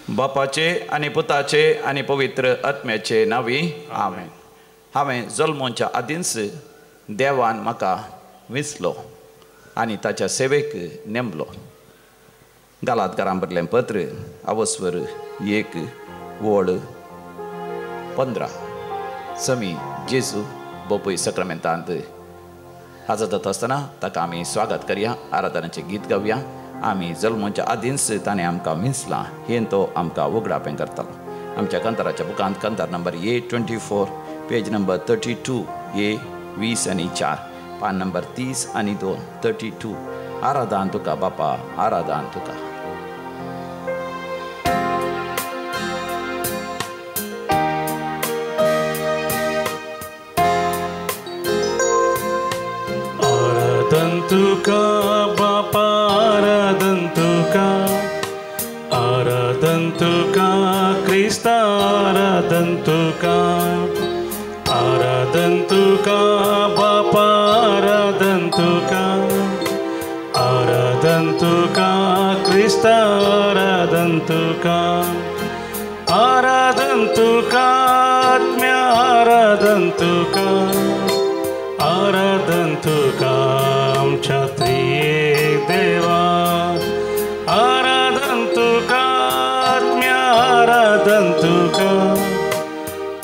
बापाचे आणि पुताचे आणि पवित्र आत्म्याचे नावी आमेन. हांवें जल्मोच्या आदींच देवान म्हाका विंचलो आनी ताच्या सेवेक नेमलो. गालातकारां बरलें पत्र अवस्वर 1:15. समी जेजू बोपय सक्रामेंतांत हाजर जाता आसतना ताका आमी स्वागत करया. आराधनाचें गीत गावया. आमी जल्मोच्या आदींच ताणें आमकां मिसलां हें तो आमकां उगडापें करतालो. आमच्या कंताराच्या बुकांत कंतार number A24 page number 32 A20 आनी 4 पान नंबर 30 आनी 2 32. आराधन तुका बापा, आराधन तुका. आराधन तुका बापा, आराधन तुका, आराधन तुका क्रिस्ता, आराधन तुका, आराधन तुका बापा, आराधन तुका, आराधन तुका क्रिस्ता, आराधन तुका, आराधन तुका आत्म्या, आराधन तुका, आराधन तुका आमच्या त्रिएक देवा, आराधन तुका आत्म्या, आराधन तुका,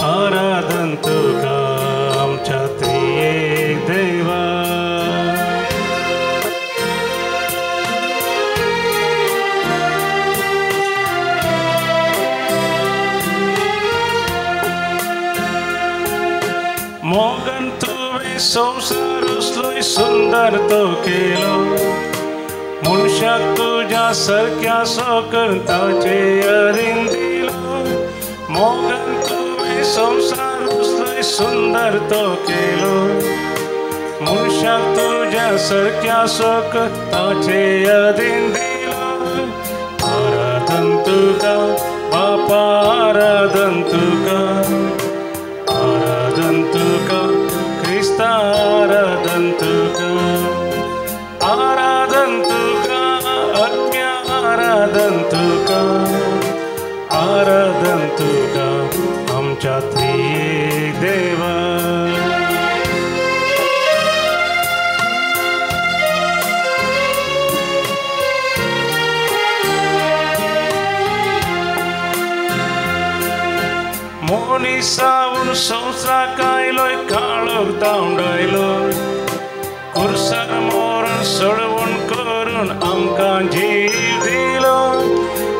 आराधन तुका आमच्या त्रिएक देवा. मोगन तुवें संवसार असलोय सुंदर तो केलो, मनशाक तुज्या सारक्या सो करताचे अरीन दिलो. मोगन तुवें संवसार असलोय सुंदर तो केलो, मनशाक तुज्या सारक्या सो करताचे अरीन दिलो. आराधन तुका बापा, आराधन तुका, आराधन तुका क्रिस्ता, आराधन तुका, आराधन तुका आत्म्या, आराधन तुका, आराधन तुका आमच्या त्रिएक देवा. मोनिसावून संवसाराक आयलोय, काळोख धांवडायलो, कुर्सार मोरण सोडवून करून आमकां जीव दिलो.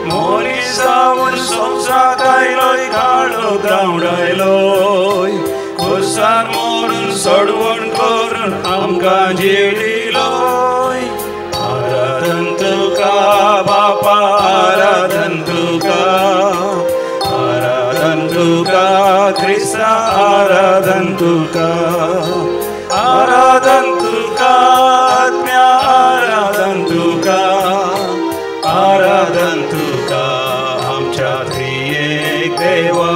मोनिसावून संवसाराक आयलोय, काळोख धांवडायलो, कुर्सार मोरण सोडवून करून आमकां जीव दिलो. आराधन तुका बापा, आराधन तुका, आराधन तुका क्रिस्ता, आराधन तुका, आराधन तुका आत्म्या, आराधन तुका, आराधन तुका आमच्या त्रिएक देवा.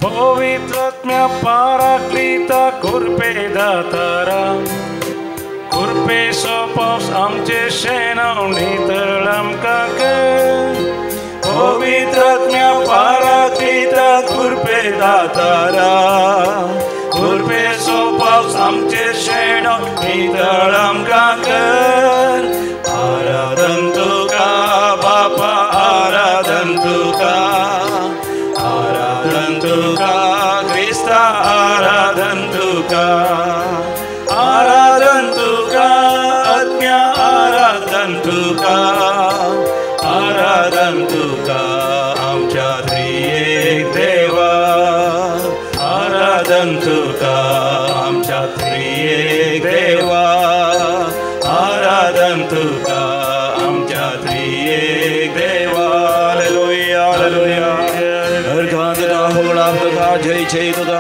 पवित्र आत्म्या पाराक्लिता कुरपे दातारा, कुरपे सोपावस आमचे शेणाव नितळ आमकां कर. पवित्र आत्म्या पाराक्लिता कुरपे दातारा, कुरपे सोपावस आमचे शेणाव नितळ आमकां कर. आराधन तुका बापा, आराधन तुका, आराधन तुका क्रिस्ता, आराधन तुका, आराधन तुका आत्म्या, आराधन तुका, आराधन तुका आमच्या त्रिएक देवा. आराधन तुका आमच्या त्रिएक देवा, आराधन तुका आमच्या त्रिएक देवा. Hallelujah, hallelujah. तुका जय जय तुका,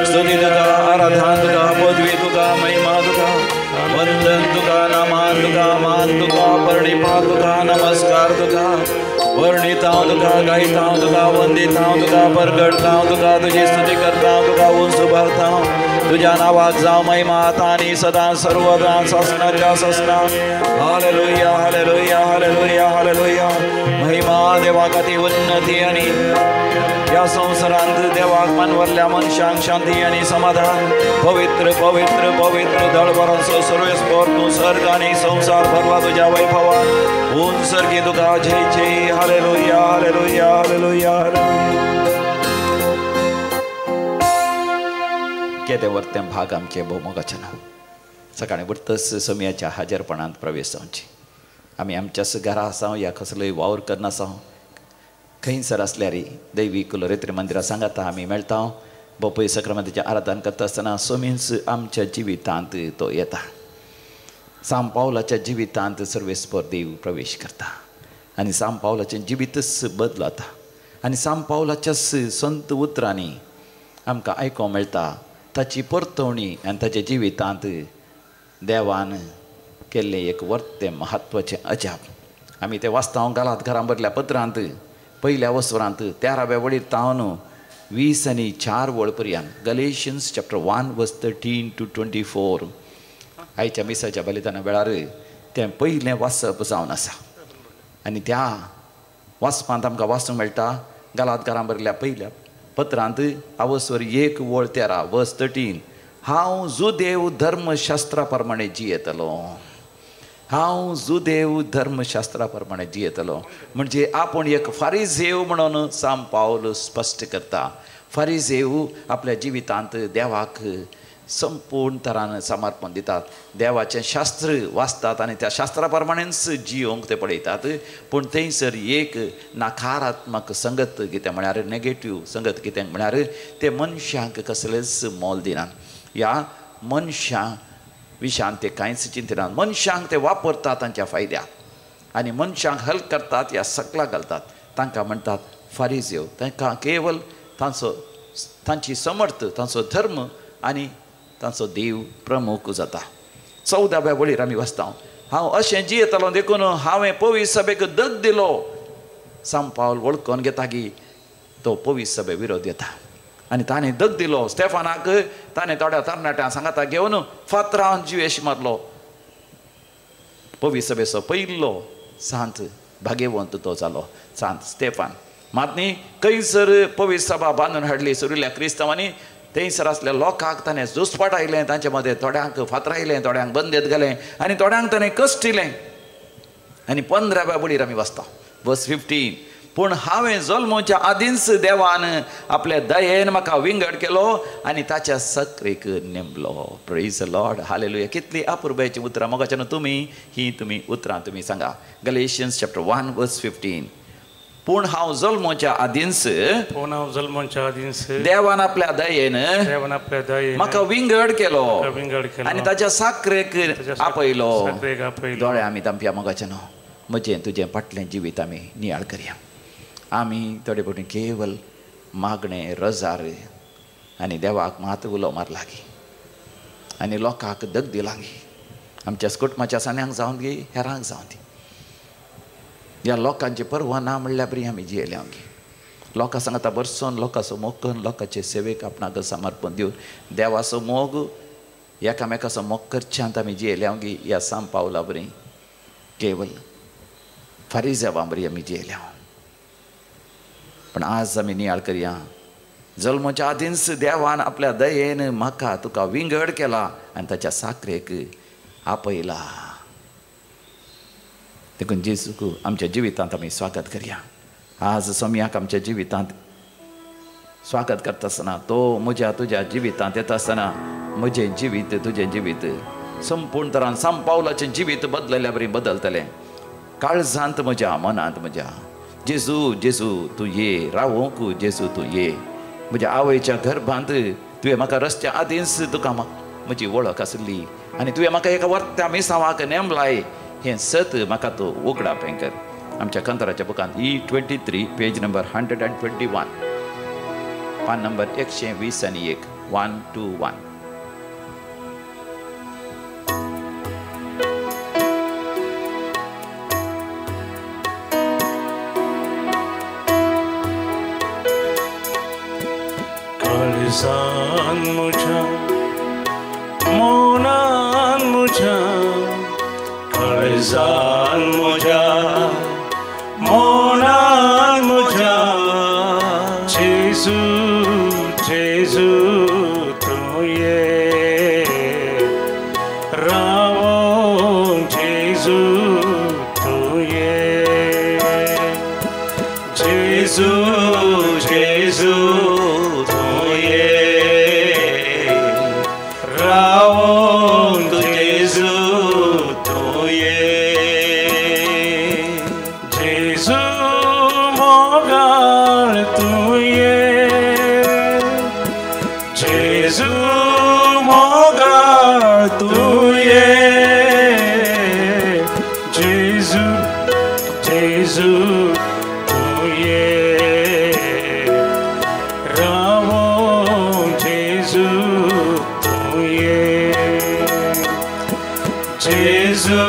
स्तुती तुका, आराधन तुका, पदवी तुका, महिमा तुका, वंदन तुका, नमन तुका, मान तुका, परिणिमा तुका, नमस्कार तुका, वर्णिता तुका गायता तुका वंदिता तुका परगडता तुका तुझी स्तुती करता तुका उंच भरता तुझ्या नावाक जाव महिमा आता आणि सदा सर्वदा ससनाच्या ससना हालेलुया हालेलुया हालेलुया हालेलुया महिमा देवा खाती उन्नती आणि या संसारांत देवाक मानवरल्या मनशांक शांती आणि समाधान पवित्र पवित्र पवित्र दळबरांचो सर्वेस्पर तू सर्ग आणि संसार भरला तुझ्या वैभवान ऊन सर्गी तुका जय जय हालेलुया हालेलुया हालेलुया केदे वर्ते भाग आमचे भोवमोगाचे ना सकाळी उठतच समियाच्या हाजरपणांत प्रवेश जावची आमी आमच्याच घरा आसां या कसलोय वावर करना आसां खंयसर असल्यार दैवी कुलरेत्री मंदिरात सांगाता आमी मेळटा बोपय सक्रामेंताचें आराधन करता आसतना सोमीस आमच्या जिवितांत तो येता सांब पावलाच्या जिवितांत सर्वेस्पर देव प्रवेश करता आनी सांब पावलाचें जिवितच बदलता आनी सांब पावलाच्याच संत उतरांनी आमकां आयकोंक मेळटा ताची परतवणी आनी ताच्या जिवितांत देवान केल्लें एक वर्तें म्हत्वाचें अजाप आमी तें वाचता गालात घरां भरल्या पत्रांत पहिल्या वस्वरांत 13व्या वळीर तावन 20 आनी 4 वळ पर्यंत गलेशियन्स चॅप्टर 1 वर्स 13 to 24 आयच्या मिसाच्या बलिदाना वेळार तें पयलें वाचप जावन आसा आनी त्या वाचपांत आमकां वाचूंक मेळटा गालात घरां भरल्या पहिल्या पत्रांत आवस्वर 1 वळ 13 वर्स 13 हांव जुदेव धर्मशास्त्रा प्रमाणे जियेतलो हांव जुदेव धर्मशास्त्रा प्रमाणे जियेतलो म्हणजे आपूण एक फारिझेव म्हणून सांब पावल स्पश्ट करता फारिझेव आपल्या जिवितांत देवाक संपूर्ण तरान समर्पण दितात देवाचें शास्त्र वाचतात आनी त्या शास्त्रा प्रमाणेच जियोंक ते पळयतात पूण थंयसर एक नाकारात्मक संगत कितें म्हळ्यार नेगेटीव संगत कितें म्हळ्यार ते मनशांक कसलेंच मोल दिनात ह्या मनशां विशांत ते कांयच चिंतनात मनशांक ते वापरतात तांच्या फायद्याक आनी मनशांक हल करतात ह्या सकला घालतात तांकां म्हणटात फारिझेव तांकां केवल तांची समर्थ तांचो धर्म आनी तांचो देव प्रमुख जाता 14व्या वळीर आमी वाचता हांव अशें जियेतलो देखून हांवें पवित्र सभेक दग दिलो सांब पावल वळखून घेता की तो पवित्र सभे विरोध येता आनी ताणें दग दिलो स्टेफानाक ताणें थोड्या तरणाट्यांक सांगता घेवन फातरान जिवेश मारलो पवित्र सभेचो पयलो सांत भाग्यवंत तो जालो सांत स्टेफान मात न्ही खंयसर पवित्र सभा बांदून हाडली सुरिल्ल्या क्रिस्तांवांनी थंयसर आसल्या लोकांक ताणें झुजपाट आयलें तांचे मदें थोड्यांक फातरायलें थोड्यांक बंदेत घालें आनी थोड्यांक ताणें कश्टिलें आनी 15व्या वळीर आमी वाचता वर्स 15 पूण हांवें जल्मोच्या आदींच देवान आपल्या दयेन म्हाका विंगड केलो आनी ताच्या सक्रेक नेमलो प्रेज द लॉर्ड हालेलुया कितली अपुर्बायची उतरां मोगाच्यान तुमी उतरां तुमी सांगा गलेशियन्स चॅप्टर 1 वर्स 15 पूण हांव जल्मोच्या आदींच देवान आपल्या दयेन म्हाका विंगड केलो आनी ताच्या साखरेक आपयलो दोळे आमी तांपया मोगाच्यान म्हजें तुजें फाटलें जिवीत आमी नियाळ करया आमी थोडे पटी केवल मागणें रजार आनी देवाक मात उलो मारलागी आनी लोकांक दग दिलागी आमच्या कुटुंबाच्या सान्यांक जावन दी हेरांक जावन दी ह्या लोकांची परवा ना म्हणल्यार बरी आमी जियेल्या गी लोकां सांगता बरसोन लोकांचो मोग लोकांचे सेवेक आपणाक समर्पण दिवन देवाचो मोग एकामेकाचो मोग करच्यांत आमी जियेल्या गी ह्या सांब पावला बरी केवल फारिझेवां बरी आमी जियेल्या पण आज आमी नियाळ करया जल्मोच्या आदींच देवान आपल्या दयेन म्हाका तुका विंगड केला आनी ताच्या साखरेक आपयला देखून जेजूक आमच्या जिवितांत आमी स्वागत करया आज सोमयाक आमच्या जिवितांत स्वागत करता आसतना तो म्हज्या तुज्या जिवितांत येता आसतना म्हजें जिवीत तुजें जिवीत संपूर्ण तरान सांब पावलाचें जिवीत बदलल्या बरी बदलतलें काळजांत म्हज्या मनांत म्हज्या जेजू जेजू तूं ये रावोंक जेजू तूं ये म्हज्या आवयच्या गर्भांत तुवें म्हाका रस्त्या आदींच तुका म्हजी वळख आसली आनी तुवें म्हाका एका वर्त्या मिसावाक नेमलाय हें सत म्हाका तूं उगडा पेंकर आमच्या कंतराच्या बुकांत E23 पेज नंबर 121 पान नंबर 120 आनी 1 121 Thank काळजान म्हज्या मनान म्हज्या काळजान म्हज्या मनान म्हज्या जेजू जेजू तूं ये रावोंक जेजू तूं ये जेजू जेजू तूं ये रावोंक जेजू तूं ये जेजू मोगाळ तूं ये जेजू मोगाळ तूं ये जेजू जेजू तूं ये रावोंक जेजू तूं ये जेजू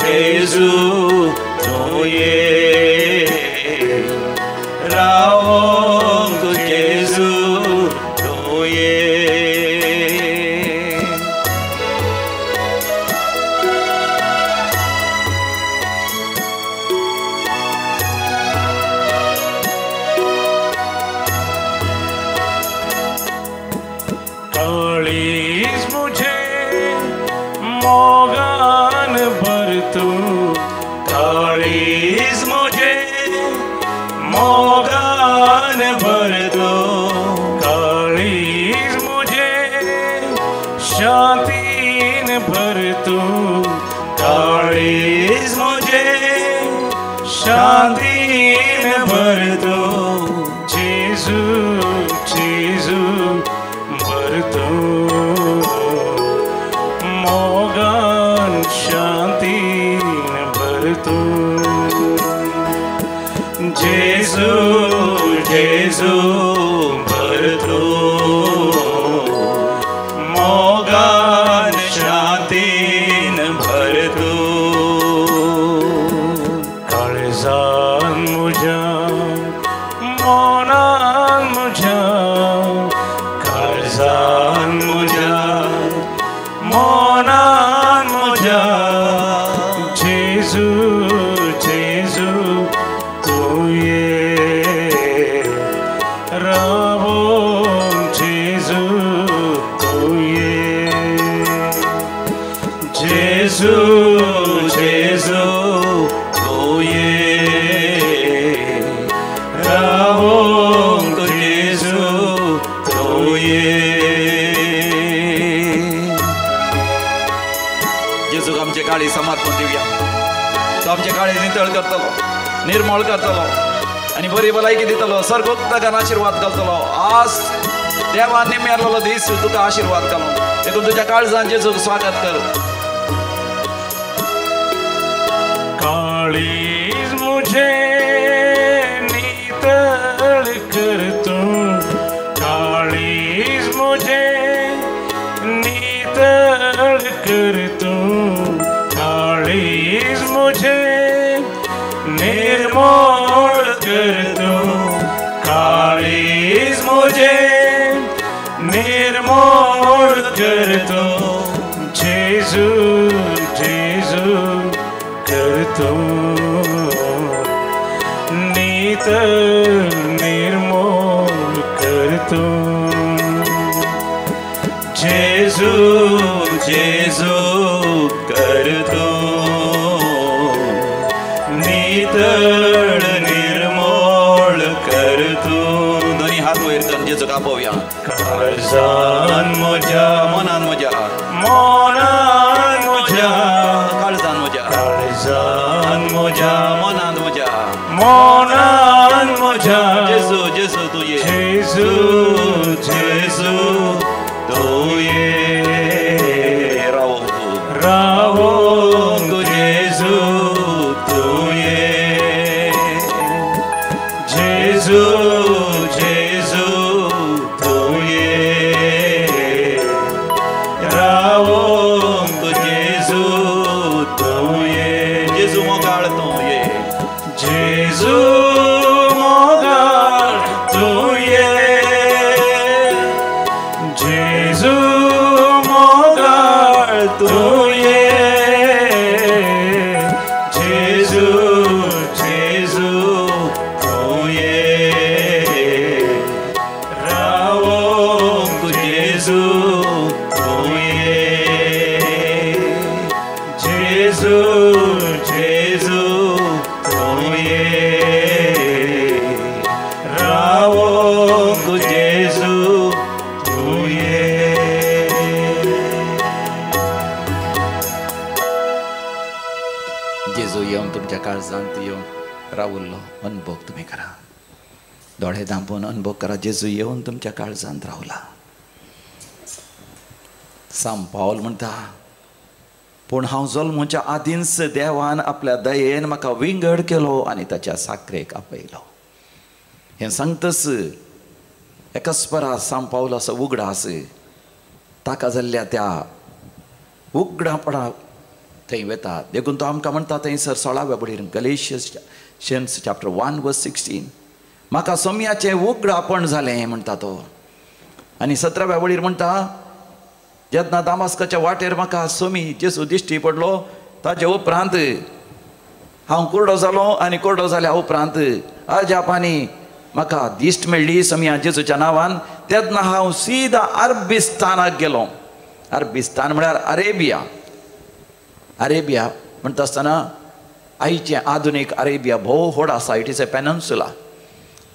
जेजू तूं ये रावोंक जेजू तूं ये काळीज मुझे मोगान भर तूं काळीज मुझे मोगान भर तूं काळीज मुझे शांतीन भर तूं काळीज मुझे शांतीन भर तूं जेजू जेजू भर तूं मोगान शांतीन भर तूं जेजू जेजू भर तूं मोगान शांतीन भर तूं काळजान म्हज्या मनान म्हज्या काळजान म्हज्या मनान म्हज्या जेजू जेजू तूं ये रावोंक जेजू तूं ये जेजू जेजू तूं ये रावोंक जेजू तूं ये जेजूक आमचे काळी समात्म दिवया तो आमचे काळी नितळ करतलो निर्मळ करतलो आणि बरी भलायकी दितलो सर्गोक्तागान आशीर्वाद घालतलो आज देवान निमेरलेलो दीस तुका आशीर्वाद घालून देखून तुझ्या काळजान जेजूक स्वागत कर काळीज मुझे नितळ कर तूं काळीज मुझे नितळ कर तूं काळीज मुझे निर्मळ कर तूं काळीज मुझे निर्मळ कर तूं जेजू जेजू कर तूं नितळ निर्मळ कर तूं जेजू जेजू कर तूं नितळ निर्मळ कर तूं दोन्ही हात वयर करून जेजूक आपोवया काळजान म्हज्या मनान म्हज्या मनान म्हज्या काळजान म्हज्या काळजान म्हज्या मनान म्हज्या मनान म्हज्या जेजू जेजू तूं ये जेजू जेजू तूं ये रावोंक जेजू तूं ये जेजू जेजू तूं ये रावोंक जेजू तूं ये जेजू मोगाळ तूं ये जेजू मोगाळ तूं ये लोक जेजू तू ये. जेजू येऊन तुमच्या काळजांत येऊन राहुल्लो अनुभव तुम्ही करा. दोळे धांपून अनुभव करा. जेजू येऊन तुमच्या काळजांत रावला. सांत पाऊल म्हणटा, पूण हांव जल्माच्या आदींच देवान आपल्या दयेन म्हाका विंगड केलो आनी ताच्या साखरेक आपयलो. हें सांगतस एकस्परा सांत पाऊल असो उगडास ताका जाल्ल्या त्या उगडापणा थंय वेता. देखून तो आमकां म्हणटा थंयसर 16व्या बडीर गलेशियन्स चॅप्टर 1:16 म्हाका सोम्याचें उगडापण जालें म्हणटा तो. आनी 17व्या बडीर म्हणटा, जेन्ना दामास्काच्या वाटेर म्हाका सोमी जेजू दिश्टी पडलो ताचे उपरांत हांव कुर्डो जालो आनी कुर्डो जाल्या उपरांत अजापानी म्हाका दिश्ट मेळ्ळी सोम्या जेजूच्या नांवान. तेन्ना हांव सीदा अरबिस्तानाक गेलो. अरबिस्तान म्हळ्यार अरेबिया. अरेबिया म्हणटा आसतना आयचें आधुनीक अरेबिया भोव व्हड आसा. It is A peninsula.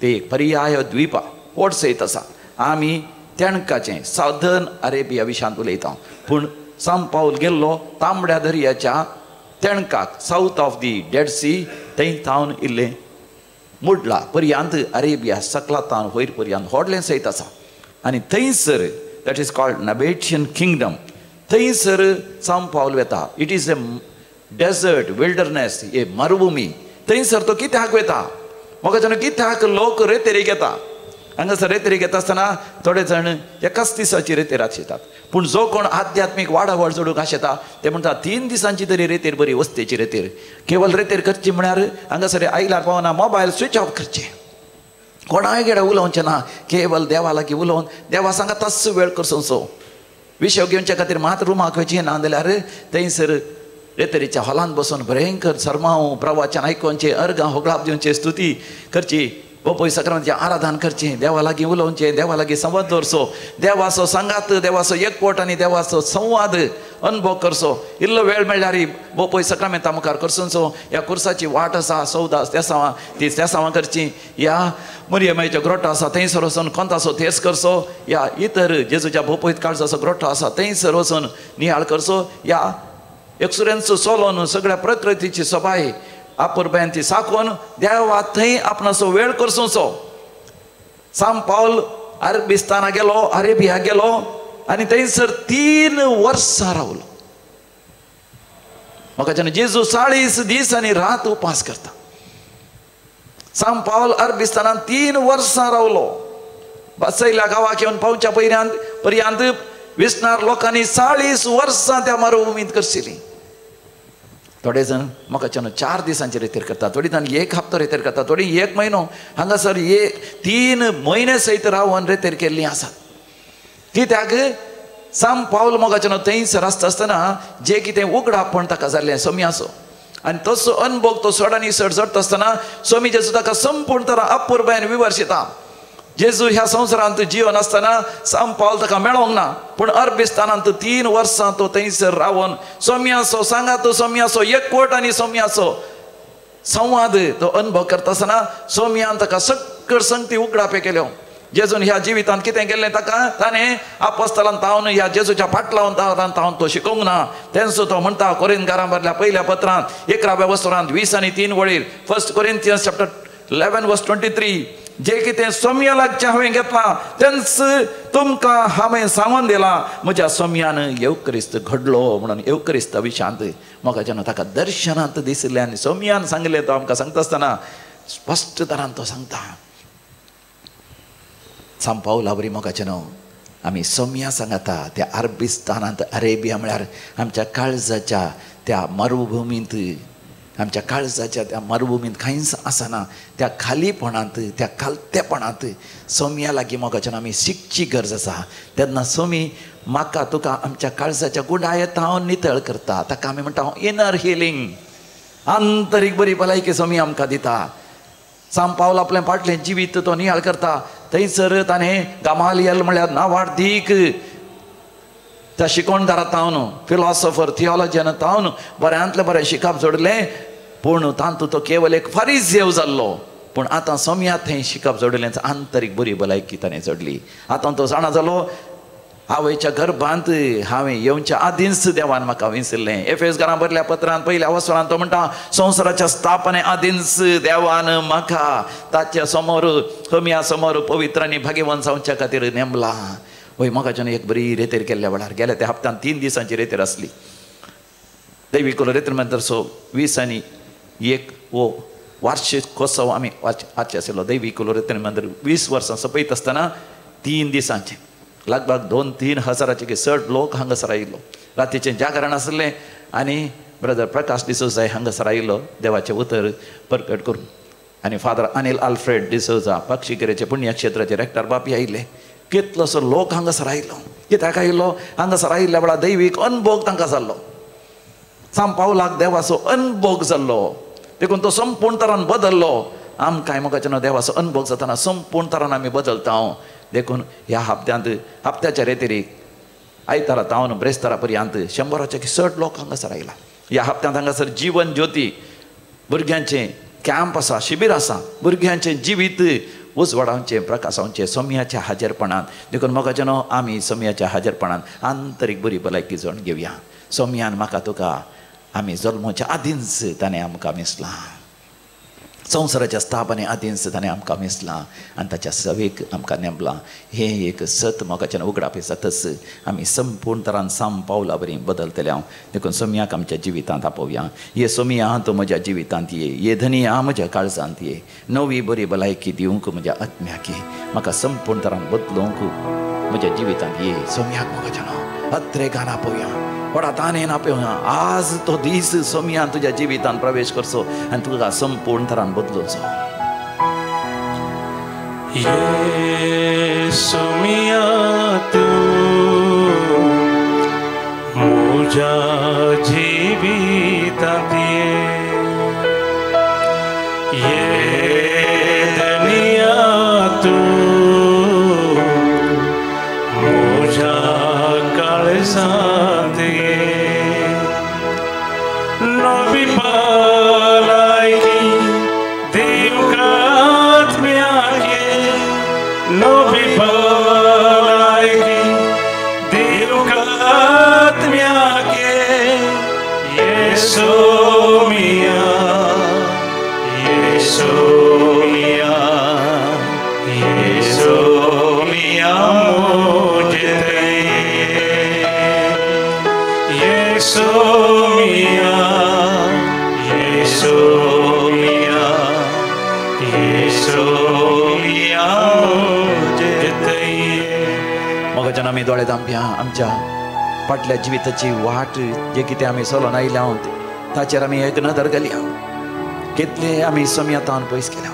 ते एक पर्याय द्वीपा व्हड सयत आसा. आमी तेणकाचें साउदर्न अरेबिया विशांत उलयता. पूण सांत पाऊल गेल्लो तांबड्या दर्याच्या तेणकाक south of the dead sea थंय थावन इल्लें मुडला पर्यांत अरेबिया सकलातान वयर पर्यांत व्हडलें सयत आसा. आनी थंयसर that is called Nabatean kingdom. थंयसर सांत पाऊल वेता. It is a desert wilderness, a मरुभुमी. थंयसर तो कित्याक वेता? म्हाका कित्याक लोक रेतेरेक येता. हांगासर रेतेरेक येता आसतना थोडे जाण एकाच दिसाची रेतेर आशेतात. पूण जो कोण आध्यात्मीक वाडावड जोडूंक आशेता ते म्हणटा 3 दिसांची तरी रेतेर बरी वस्तेची रेतेर. केवल रेतेर करची म्हळ्यार हांगासर आयल्यार पावना मोबायल स्विच ऑफ करचे. कोणाय गेडा उलोवचें ना. केवल देवा लागीं उलोवन देवा सांगा तस्सो वेळ करचो. विशय घेवचे खातीर मात रुमाक वचचें ना जाल्यार थंयसर रेतेरीच्या हॉलांत बसून भयंकर सर्मांव प्रवचन आयकोवचें, अर्गां होगळाप दिवचें, स्तुती करची, बोपय सक्रांतीचें आराधन करचें, देवा लागीं उलोवचें, देवा लागीं संवाद दवरचो, देवाचो सांगात, देवाचो एकवट आनी देवाचो संवाद अनुभव करचो. इल्लो वेळ मेळ्ळ्यार बोपय सक्रामेंता मुखार करचो. ह्या कुर्साची वाट आसा 14 तेसावां, ती तेसावां करची. ह्या मरियमाचो ग्रोटो आसा थंयसर वचून कोंताचो थेस करचो. ह्या इतर जेजूच्या बोपयत काळजाचो ग्रोटो आसा थंयसर वचून नियाळ करचो. ह्या एक्सुरेंस सोलोवन सगळ्या प्रकृतीची सभाय आपुरबायन ती साकोवन देवा थंय आपणाचो वेळ करचो. सांत पाऊल अरबिस्ताना गेलो, अरेबिया गेलो आनी थंयसर 3 वर्सां रावलो. म्हाका जेजू 40 दीस आनी रात उपास करता. सांत पाऊल अरबिस्तानान 3 वर्सां रावलो. बसयल्या गांवाक येवन पावच्या पर्यांत विसणार लोकांनी 40 वर्सां त्या मरुभुमींत करशिल्लीं. थोडे जाण म्हाका 4 दिसांची रेतेर करता, थोडी जाण 1 हप्तो रेतेर करता, थोडी 1 म्हयनो. हांगासर 3 म्हयने सयत रावन रेतेर केल्लीं आसात. कित्याक सांत पाऊल मोगाचें थंयसर आसता आसतना जें कितें उगडापण ताका जाल्लें सोम्याचो आनी तसो अनुभव तो चडांनी चड जोडटा आसतना सोमी जेजू ताका संपूर्ण तरां अपुरबायन विवर्शिता. जेजू ह्या संवसारांत जिवन आसतना सांत पाऊल ताका मेळोंक ना. पूण अरबिस्तानांत 3 वर्सां तो थंयसर रावन सोम्याचो सांगात, सोम्याचो एकवट आनी सोम्याचो संवाद तो अनुभव करता आसतना सोम्यान ताका सकळ संगती उगडापे केल्यो. जेजून ह्या जिवितांत कितें केल्लें ताका ताणें आपोस्तलांत तावन ह्या जेजूच्या फाटलावन तावन तो शिकोवंक ना. तेंचो तो म्हणटा कोरिंथकारांक बरयल्या पयल्या पत्रांत 11व्या वसरांत 20 आनी 3 वळीर 1 कोरिंथियन्स चॅप्टर 11:23 जे कितें सोम्या लागचें हांवें घेतलां तेंच तुमकां हांवें सांगून दिलां. म्हज्या सोम्यान येवक्रिस्त घडलो म्हणून येवक्रिस्त विशांत म्हाका जेन्ना ताका दर्शनांत दिसलें आनी सोम्यान सांगलें तो आमकां सांगता आसतना स्पश्ट तरान तो सांगता. सांत पाऊला बरी मोगाचें न्हू आमी सोम्या सांगता त्या अरबिस्तानांत अरेबिया म्हळ्यार आमच्या काळजाच्या त्या मरुभुमींत, आमच्या काळजाच्या त्या मरुभुमींत कांयच आसना. त्या खालीपणांत, त्या कालतेपणांत सोम्या लागीं मोगाचें आमी शिकची गरज आसा. तेन्ना सोमी म्हाका तुका आमच्या काळजाच्या गुंडायेंत हांव नितळ करता. ताका आमी म्हणटा इनर हिलींग, आंतरीक बरी भलायकी सोमी आमकां दिता. सांत पाऊल आपलें फाटलें जिवीत तो नियाळ करता. थंयसर ताणें गमालियल म्हळ्यार नावार्थीक त्या शिकोणदारा तावन फिलॉसॉफर थियोलॉजियन तावन बऱ्यांतलें बरें शिकप जोडलें. पूण तातूंत तो केवल एक फारिझेव जाल्लो. पूण आतां सोम्या थंय शिकप जोडलें आंतरीक बरी भलायकी ताणें जोडली. आतां तो जाणा जालो आवयच्या गर्भांत हांवें येवच्या आदींच देवान म्हाका विसरलें. एफेस घरां बरल्या पत्रांत पयल्या वसरांत तो म्हणटा संवसाराच्या स्थापने आदींच देवान म्हाका ताच्या समोर हम्या समोर पवित्र आनी भाग्यवान जावच्या खातीर नेमला. वय मोगाच्यान एक बरी रेतेर केल्ल्या वेळार गेल्या त्या हप्त्यान 3 दिसांची रेतेर आसली. दैवीक रेतेर म्हणटर 20 वो वार्षिकोत्सव आमी आजचे आशिल्लो. दैवीक रेतेर म्हणटर 20 वर्सां सोंपयत आसतना 3 दिसांचे लगभग 2-3 हजाराचे चड लोक हांगासर आयिल्लो. रातीचें जागरण आसलें आनी ब्रदर प्रकाश डिसोजा हांगासर आयिल्लो देवाचें उतर प्रकट करून. आनी फादर अनिल आल्फ्रेड डिसोजा पक्षिकेरेचे पुण्यक्षेत्राचे रेक्टर बापी आयिल्ले. कितलोसो लोक हांगासर आयिल्लो. कित्याक आयिल्लो? हांगासर आयिल्ल्या वेळार दैवीक अनुभव तांकां जाल्लो. सांब पावलाक देवाचो अनुभव जाल्लो. देखून तो संपूर्ण तरान बदल्लो. आमकांय मोगाच्यान देवाचो अनुभव जाताना संपूर्ण तरान आमी बदलता. देखून ह्या हप्त्याच्या रेतेरीक आयतारा तावन ब्रेस्तारा पर्यंत 100चे चड लोक हांगासर आयला. ह्या हप्त्यांत हांगासर जीवन ज्योती भुरग्यांचें कॅम्प आसा, शिबीर आसा. भुरग्यांचें जिवीत उजवाडावचें प्रकाशावचें सोम्याच्या हाजेरपणांत. देखून मोगाच्यान आमी सोम्याच्या हाजेरपणांत आंतरीक बरी भलायकी जोड घेवया. सोम्यान म्हाका तुका आमी जल्माच्या आदींच ताणें आमकां मिसलां. संवसाराच्या स्थापने आदींच ताणें आमकां मिसलां आनी ताच्या सवेक आमकां नेमलां. हें एक सत मोगाच्यान उगडापी जातच आमी संपूर्ण तरान सांब पावला बरी बदलतले. हांव देखून सोम्याक आमच्या जिवितांत आपोवया. ये सोम्या तूं म्हज्या जिवितांत ये धनिया म्हज्या काळजांत ये. नवी बरी भलायकी दिवंक म्हज्या आत्म्याक ये. म्हाका संपूर्ण तरान बदलूंक म्हज्या जिवितांत ये. सोम्याक मोगाच्यान अत्रेकान आपोवया. व्हडा ताणेन आपोवया. आज तो दीस सोम्यान तुज्या जिवितांत प्रवेश करचो आनी तुका संपूर्ण तरान बदलुचो. ये सोम्या तूं म्हज्या जिवितांत ये दुनिया तूं म्हज्या काळजांत नवी भलायकी दिवंक आत्म्याक ये. नवी भलायकी दिवंक आत्म्याक ये. सोम्या ये सोम्या ये सोम्या मुझे ये सोम्या ये सोम्या ये सोम्या मोगाच्यान आमी दोळे धांपया. आमच्या फाटल्या जिविताची वाट जे कितें आमी चलोन आयल्या ताचेर आमी एक नदर घालया. कितले आमी सोम्यातान पयस केल्या.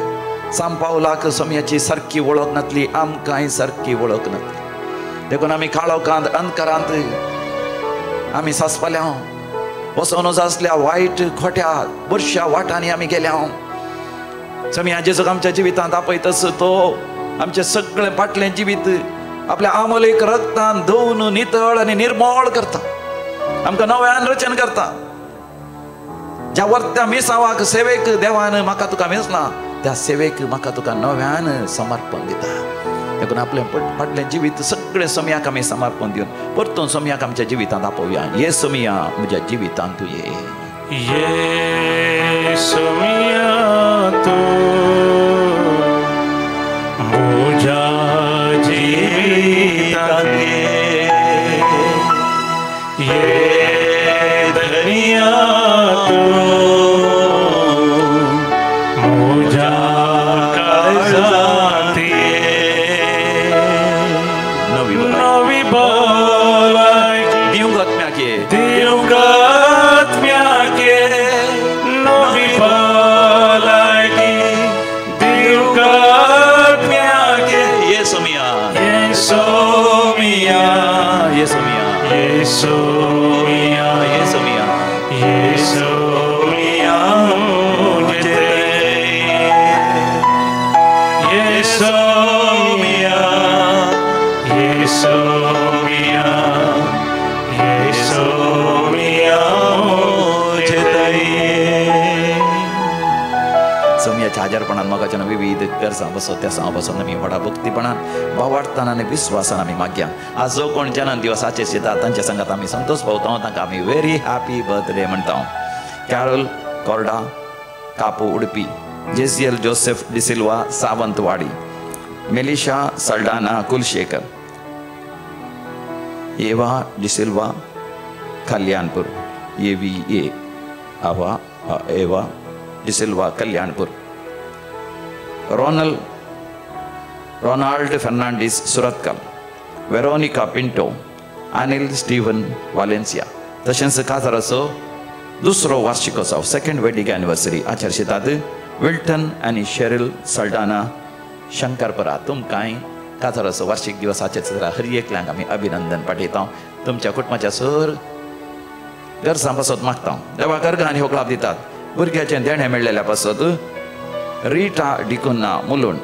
सांब पावलाक सोम्याची सारकी वळख नासली. आमकांय सारकी वळख नासली. देखून आमी काळोखांत अंधकारांत आमी सांसपाल्या. वचोन आसल्या वायट खोट्या बरश्या वाटांनी आमी गेल्या. सोम्या जेजूक आमच्या जिवितांत आपयतस तो आमचें सगळें फाटलें जिवीत आपल्या आमोलीक रक्तान धुवन नितळ आनी निर्मळ करता. आमकां नव्यान रचन करता. ज्या वर्त्या मिसावाक सेवेक देवान म्हाका तुका मिसलां त्या सेवेक म्हाका तुका नव्यान समर्पण दिता. देखून आपलें फाटलें जिवीत सगळें सोम्याक आमी समर्पण दिवन परतून सोम्याक आमच्या जिवितांत आपोवया. ये सोम्या म्हज्या जिवितांत तूं ये. ये सोम्या तूं म्हज्या जिवितांत ये दुनिया म्हज्या काळजांत नवी भलायकी दिवंक आत्म्याक ये. दिवंक आत्म्याक ये. नवी भलायकी दिवंक आत्म्याक ये सोम्या ये सोम्या ये सोम्या ये सोम्या ये सोम्या ये सोम्या मुझे ये सोम्या ये सोम्या ये सोम्या मुझे सोम्याच्या हाजरपणान मोगाच्यान विविध गरजां बसत त्या सांग बसोन आमी व्हडा भक्तीपणान भावार्थान आनी विस्वासान आमी मागया. आज जो कोण जन्म दिवसाचेर येता तांच्या संगात आमी संतोष भोवता, तांकां आमी व्हेरी हॅपी बर्थडे म्हणटा. कॅरोल कोर्डा कापू उडपी, जेसियल Joseph D'Silva Sawantwadi, Melisha Saldanha Kulshekar, Eva D'Silva Kalyanpur, EVA आवा Eva D'Silva Kalyanpur, Ronald Fernandes Surathkal, Veronica Pinto, Anil Steven Valencia. तशेंच काजाराचो दुसरो वार्षिकोत्सव सेकंड वेडिंग एनिवर्सरी आचरतात विल्टन आनी शेरिल सल्डाना शंकरपरा. तुमकांय काजाराचो वार्षिक दिवसाचेर हर एकल्यांक आमी अभिनंदन पाठयता. तुमच्या कुटुंबाच्या सर गरजां पासत मागता. देवा गरगां आनी होक लाभ दितात. भुरग्याचें देणें मेळ्ळेल्या पासत रिटा डिकुन्ना मुलुंड.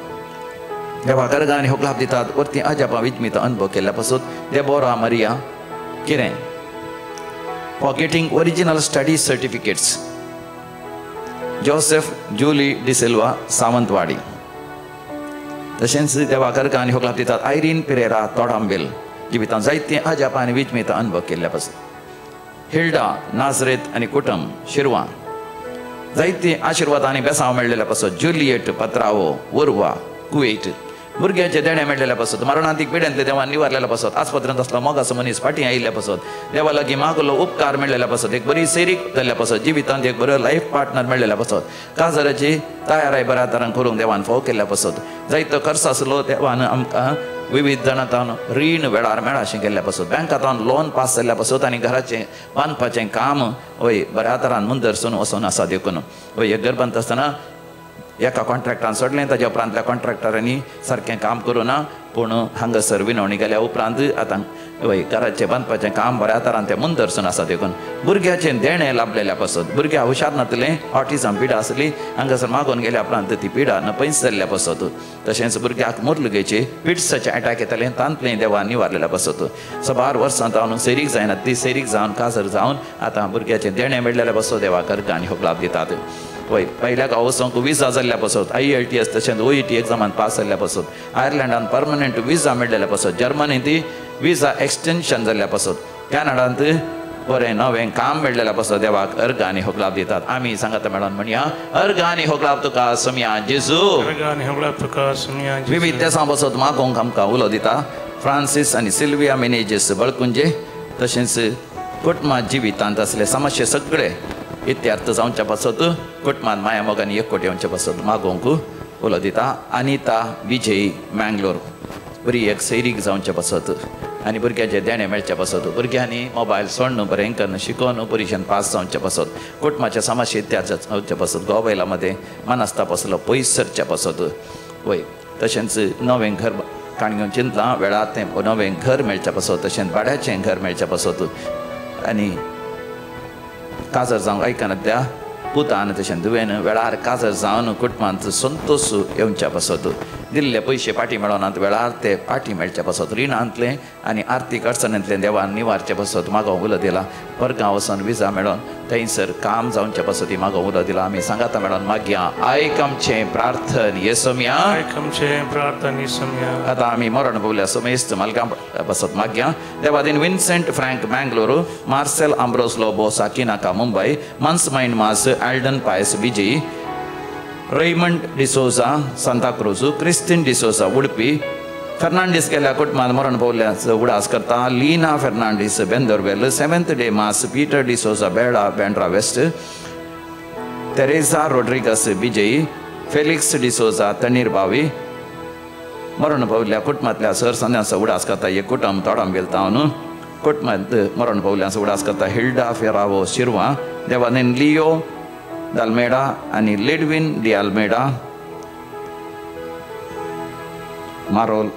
देवा गरगां आनी होक लाभ दितात. वरती अजापा विजमीत अनुभव केल्ल्या पासत डेबोरा मरिया किरें for getting original study certificates, Joseph Julie D'Silva Sawantwadi. तशेंच देवा गरगां आनी होक लाभ दितात. आयरीन पिरेरा तोडांबेल जिवितांत जायते अजापा आनी विजमीत अनुभव केल्ल्या पासत हिल्डा नाझरेत आनी कुटुंब शिरवां. जायते आशिर्वाद आनी बेसांव मेळ्ळेल्या पासत जुलियट पत्रावो उर्वा कुवेट. भुरग्याचे देणे मेळ्ळेल्या पासत मरणांतीक पिड्यांतले देवान निवारलेल्या पासत आस्पत्रांत असलो मोगाचो मनीस फाटीं आयिल्ल्या पासत देवा लागीं मागलो उपकार मेळ्ळेल्या पासत एक बरी सेरीक जाल्ल्या पासत जिवितांत एक बरो लायफ पार्टनर मेळ्ळेल्या पासत काजाराची तयाराय बऱ्या तरान करूंक देवान फोव केल्ल्या पासत जायतो खर्च आसलो देवान आमकां विविध जाणांतावन रीण वेळार मेळा अशें केल्ल्या पासत बँकांतावन लोन पास जाल्ल्या पासत आनी घराचें बांदपाचें काम वय बऱ्या तरान मुंदरसून वचून आसा देखून वय एक घर बांदता आसतना एका कॉन्ट्रॅक्टान सोडलें ताज्या उपरांतल्या कॉन्ट्रॅक्टरांनी सारकें काम करूना पूण हांगासर विनवणी केल्या उपरांत आतां वय घराचें बांदपाचें काम बऱ्या तरान तें मुंदरसून आसा देखून भुरग्याचें देणें लाभलेल्या पासत भुरग्या हुशार नातलें ऑटिझम पिडा आसली हांगासर मागोवन गेल्या उपरांत ती पिडा न पयस जाल्ल्या पासत तशेंच भुरग्याक मुर्लुगेचे पिट्साचें अटॅक येतालें तांतलें देवान निवारलेल्या पासत 12 वर्सां जावन सेरीक जायना ती सेरीक जावन काजर जावन आतां भुरग्याचें देणें मेळ्ळेल्या पासत देवा गरगां आनी होक लाभ दितात. वय पयल्या गांवसोंक विजा जाल्ल्या पासत IELTS तशेंच OET एग्जामान पास जाल्ल्या पासत आयर्लंडान परमनंट विजा मेळ्ळेल्या पासत जर्मनींत विजा एक्सटेन्शन जाल्ल्या पासत कॅनडांत बरें नवें काम मेळ्ळेल्या पासत देवाक अर्घ आनी होक लाभ दितात. आमी सांगात मेळोन म्हणया अर्घ आनी होक लाभ तुका सुमया जेजू. विविध देसां पासत मागोवंक आमकां उलो दिता. फ्रांसीस आनी सिल्विया मेनेजीस बळकुंजे तशेंच कुटुंबांत जिवितांत असले समस्या सगळे इत्यार्थ जावच्या पासत कुटुंबांत माया मोगांनी एकवट येवच्या पासत मागोवंक उलो दिता. अनिता विजय मँगलोर बरी एक सैरीक जावच्या पासत आनी भुरग्याचे देणें मेळच्या पासत भुरग्यांनी मोबायल सोडून बरें करून शिकोवन परिक्षेन पास जावच्या पासत कुटुंबाच्या समस्या इत्यार्थ जावच्या पासत गोबायला मध्ये मनस्ताप असलो पयस सरच्या पासत वय तशेंच नवें घर काणयोन चिंतलां वेळार तें नवें घर मेळच्या पासत तशेंच भाड्याचें घर मेळच्या पासत आनी काजर जावंक आयकनातल्या पुतान तशें दुवेन वेळार काजर जावन कुटुंबांत संतोश येवच्या पासत दिल्ले पयशे पाटी मेळोनात वेळार ते पाटी मेळच्या पासत रिणांतले आनी आर्थीक अडचणींतले देवान निवारचे पासत मागोवंक उलो दिला. परगांव वचून विजा मेळोन थंयसर काम जावच्या पासत मागोवंक उलो दिला. आमी सांगाता मेळोन मागया आयकमचें प्रार्थन येसुम्या आतां आमी मरण पावल्या सुमेस्त मालगांव पासत मागया. देवादीन Vincent Frank Mangalore Marcel Ambrose Lobo Sakinaka Mumbai month's mind mass Alden Pius Vijay Raymond D'Souza Santacruz Christine D'Souza Udupi Fernandes गेल्या कुटुंबांत मरण पावल्याचो उडास करता. Leena Fernandes Bendurwell 7th day mass Peter D'Souza बेडा Bandra west Teresa Rodrigues Vijay Felix D'Souza तणीर बावी मरण पावल्या कुटुंबांतल्या सरसन्याचो उडास करता. एक कुटुंब तोडांबेल तावन कुटुंबांत मरण पावल्याचो उडास करता. हिल्डा फेरावो शिरवा देवानीन लियो दाल्मेडा आनी लेडविन डी आल्मेडा मारोल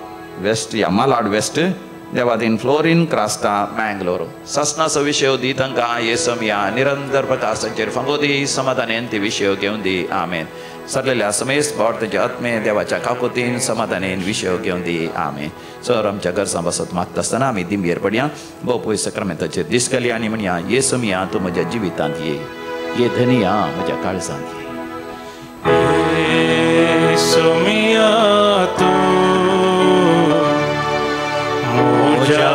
वेस्ट या मालाड वेस्ट देवादीन फ्लोरिन क्रास्टा मँगलोर. ससनाचो विशय दी तांकां येसुम्या निरंतर प्रकाशाचेर फंगोदी समाधानेन ती विशय घेवन दी आमेन. सरलेल्या समेस्त भाव तांचे आत्मे देवाच्या काकुतीन समाधानेन विशय घेवन दी आमेन. सर आमच्या गरजां बसत मागता आसतना आमी दिंबयेर पडया भोवपय सक्रामेंताचेर दीस घाली आनी म्हणया येसुम्या तूं म्हज्या जिवितांत ये धनिया म्हज्या काळजांत ये. सोमिया तू मोजा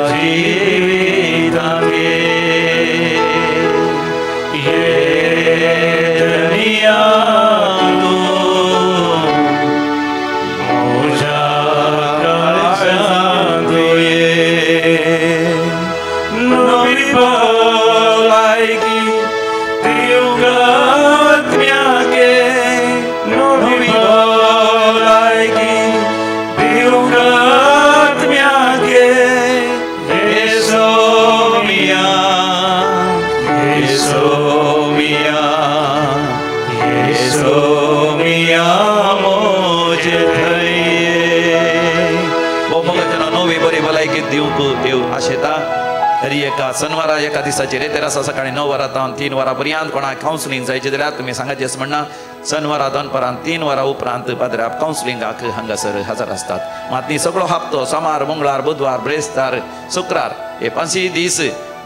जीवितांगे ये दुनिया तू मोजा काळजांतुये नवी भलायकी दिवगात म्यागे नवी भलायकी दिवगात म्यागे येसोमिया येसोमिया येसोमिया मोजे थये बोमगजना नवी बरी भलायकी दिवक देव आशेता तरी एका शनिवारा एका दिसाचे तेरासा सकाळी 9 वरांत 3 वरांपर्यंत कोणाक कावन्सिलींग जायचे जाल्यार तुम्ही सांगायचे म्हणना शनिवारा दनपरांत 3 वरां उपरांत पाद्र्याप कावन्सिलिंगाक हांगासर हजर असतात मात नी सगळो हप्तो सोमार मंगळार बुधवार ब्रेस्तार शुक्रार हे 5 दीस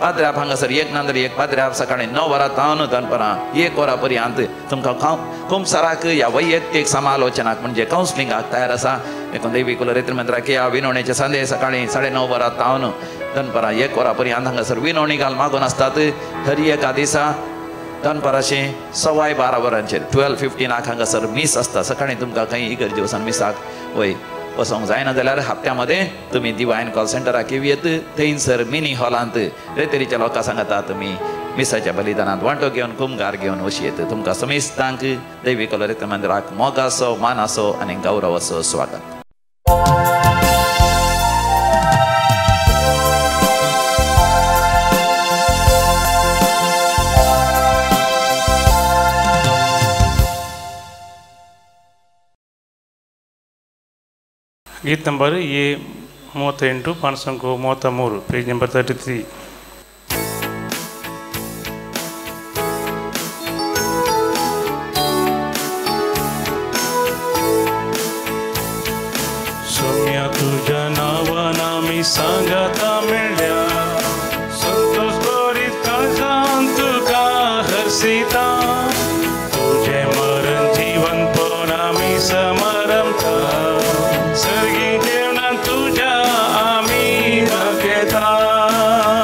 पाद्र्याप हांगासर एक नांदर एक पाद्र्याप सकाळी 9 वरां दनपरां 1 वरां पर्यंत तुमकां खूब साराक ह्या वैयक्तीक समालोचनाक म्हणजे कावन्सिलिंगाक तयार आसा देखून दैवी कुलरित्र मंत्राक ह्या विनवणेचे संदेश सकाळी 9:30 वरां दनपरां 1 वरां पर्यंत हांगासर विनवणी घाल मागून आसतात हर एका दिसा दनपराशे 12:15 वरांचेर 12:15 हांगासर मीस आसता सकाळी तुमकां खंय इगर्जे वचून मिसाक वय वचोंक जायना जाल्यार हप्त्यामध्ये तुम्ही दिवायन कॉल सेंटराक येत थंयसर मिनी हॉलांत रेतेरीच्या लोकांक सांगता तुम्ही मिसाच्या बलिदानांत वांटो घेवन कुमगार घेवन वशेत तुमकां समेस्तांक दैवी कुलरित्र मंदिराक मोग आसो मान आसो आनी गौरव आसो स्वागत गीत नंबर ये 38 533 पेज नंबर 33 सोम्या तुझ्या नावाना मी सांगता मिळ्या संतोष करीत काळजांत तुका हरसिता तुझे मरण जीवन पण आम्ही समरमता सर्गी देवनान तुझ्या आम्ही नकेता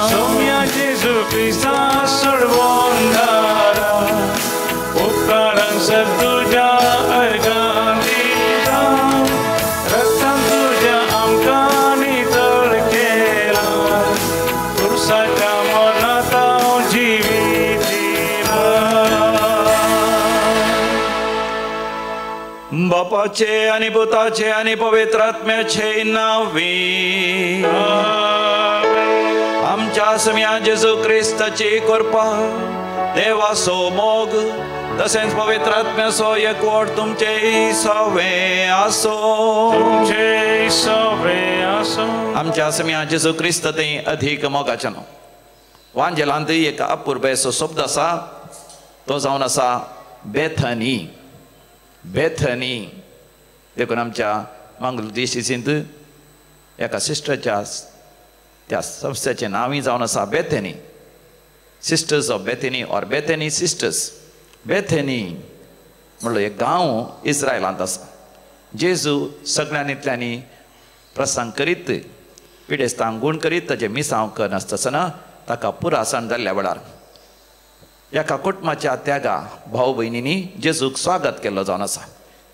सोम्या जेजू क्रिस्ता सोडवोंदारा उपकारांसर तुझ्या अर्गां दिता रक्तान तुझ्या आमकां नितळ केला पुरुषाच्या मरणांत हांव जिवीत दिला बापाचे आणि पुताचे आणि पवित्र आत्म्याचे नावी आमच्या सम्या जेजू क्रिस्ताची कृपा देवाचो मोग तसेच पवित्र आत्म्याचो एकवट तुमचे सवे आसो आमच्या सम्या जेजू क्रिस्त ते अधिक मोगाचे न्हू वांजेलांत एक अपुर्बेचो शब्द आसा तो जावन आसा बेथनी बेथनी देखून आमच्या मंगळूर डिस्ट्रिक्ट एका सिस्टरच्या त्या संस्थेचे नावी जावन आसा Bethany sisters of Bethany or Bethany sisters Bethany म्हणलो एक गांव इस्रायलांत आसा जेजू सगळ्यांनीतल्यांनी प्रसंग करीत पिडेस्तांक गूण करीत ताचे मिसांव करनासतना ताका पुरासन जाल्ल्या वेळार एका कुटुंबाच्या त्यागा भाऊ भयणींनी जेजूक स्वागत केल्लो जावन आसा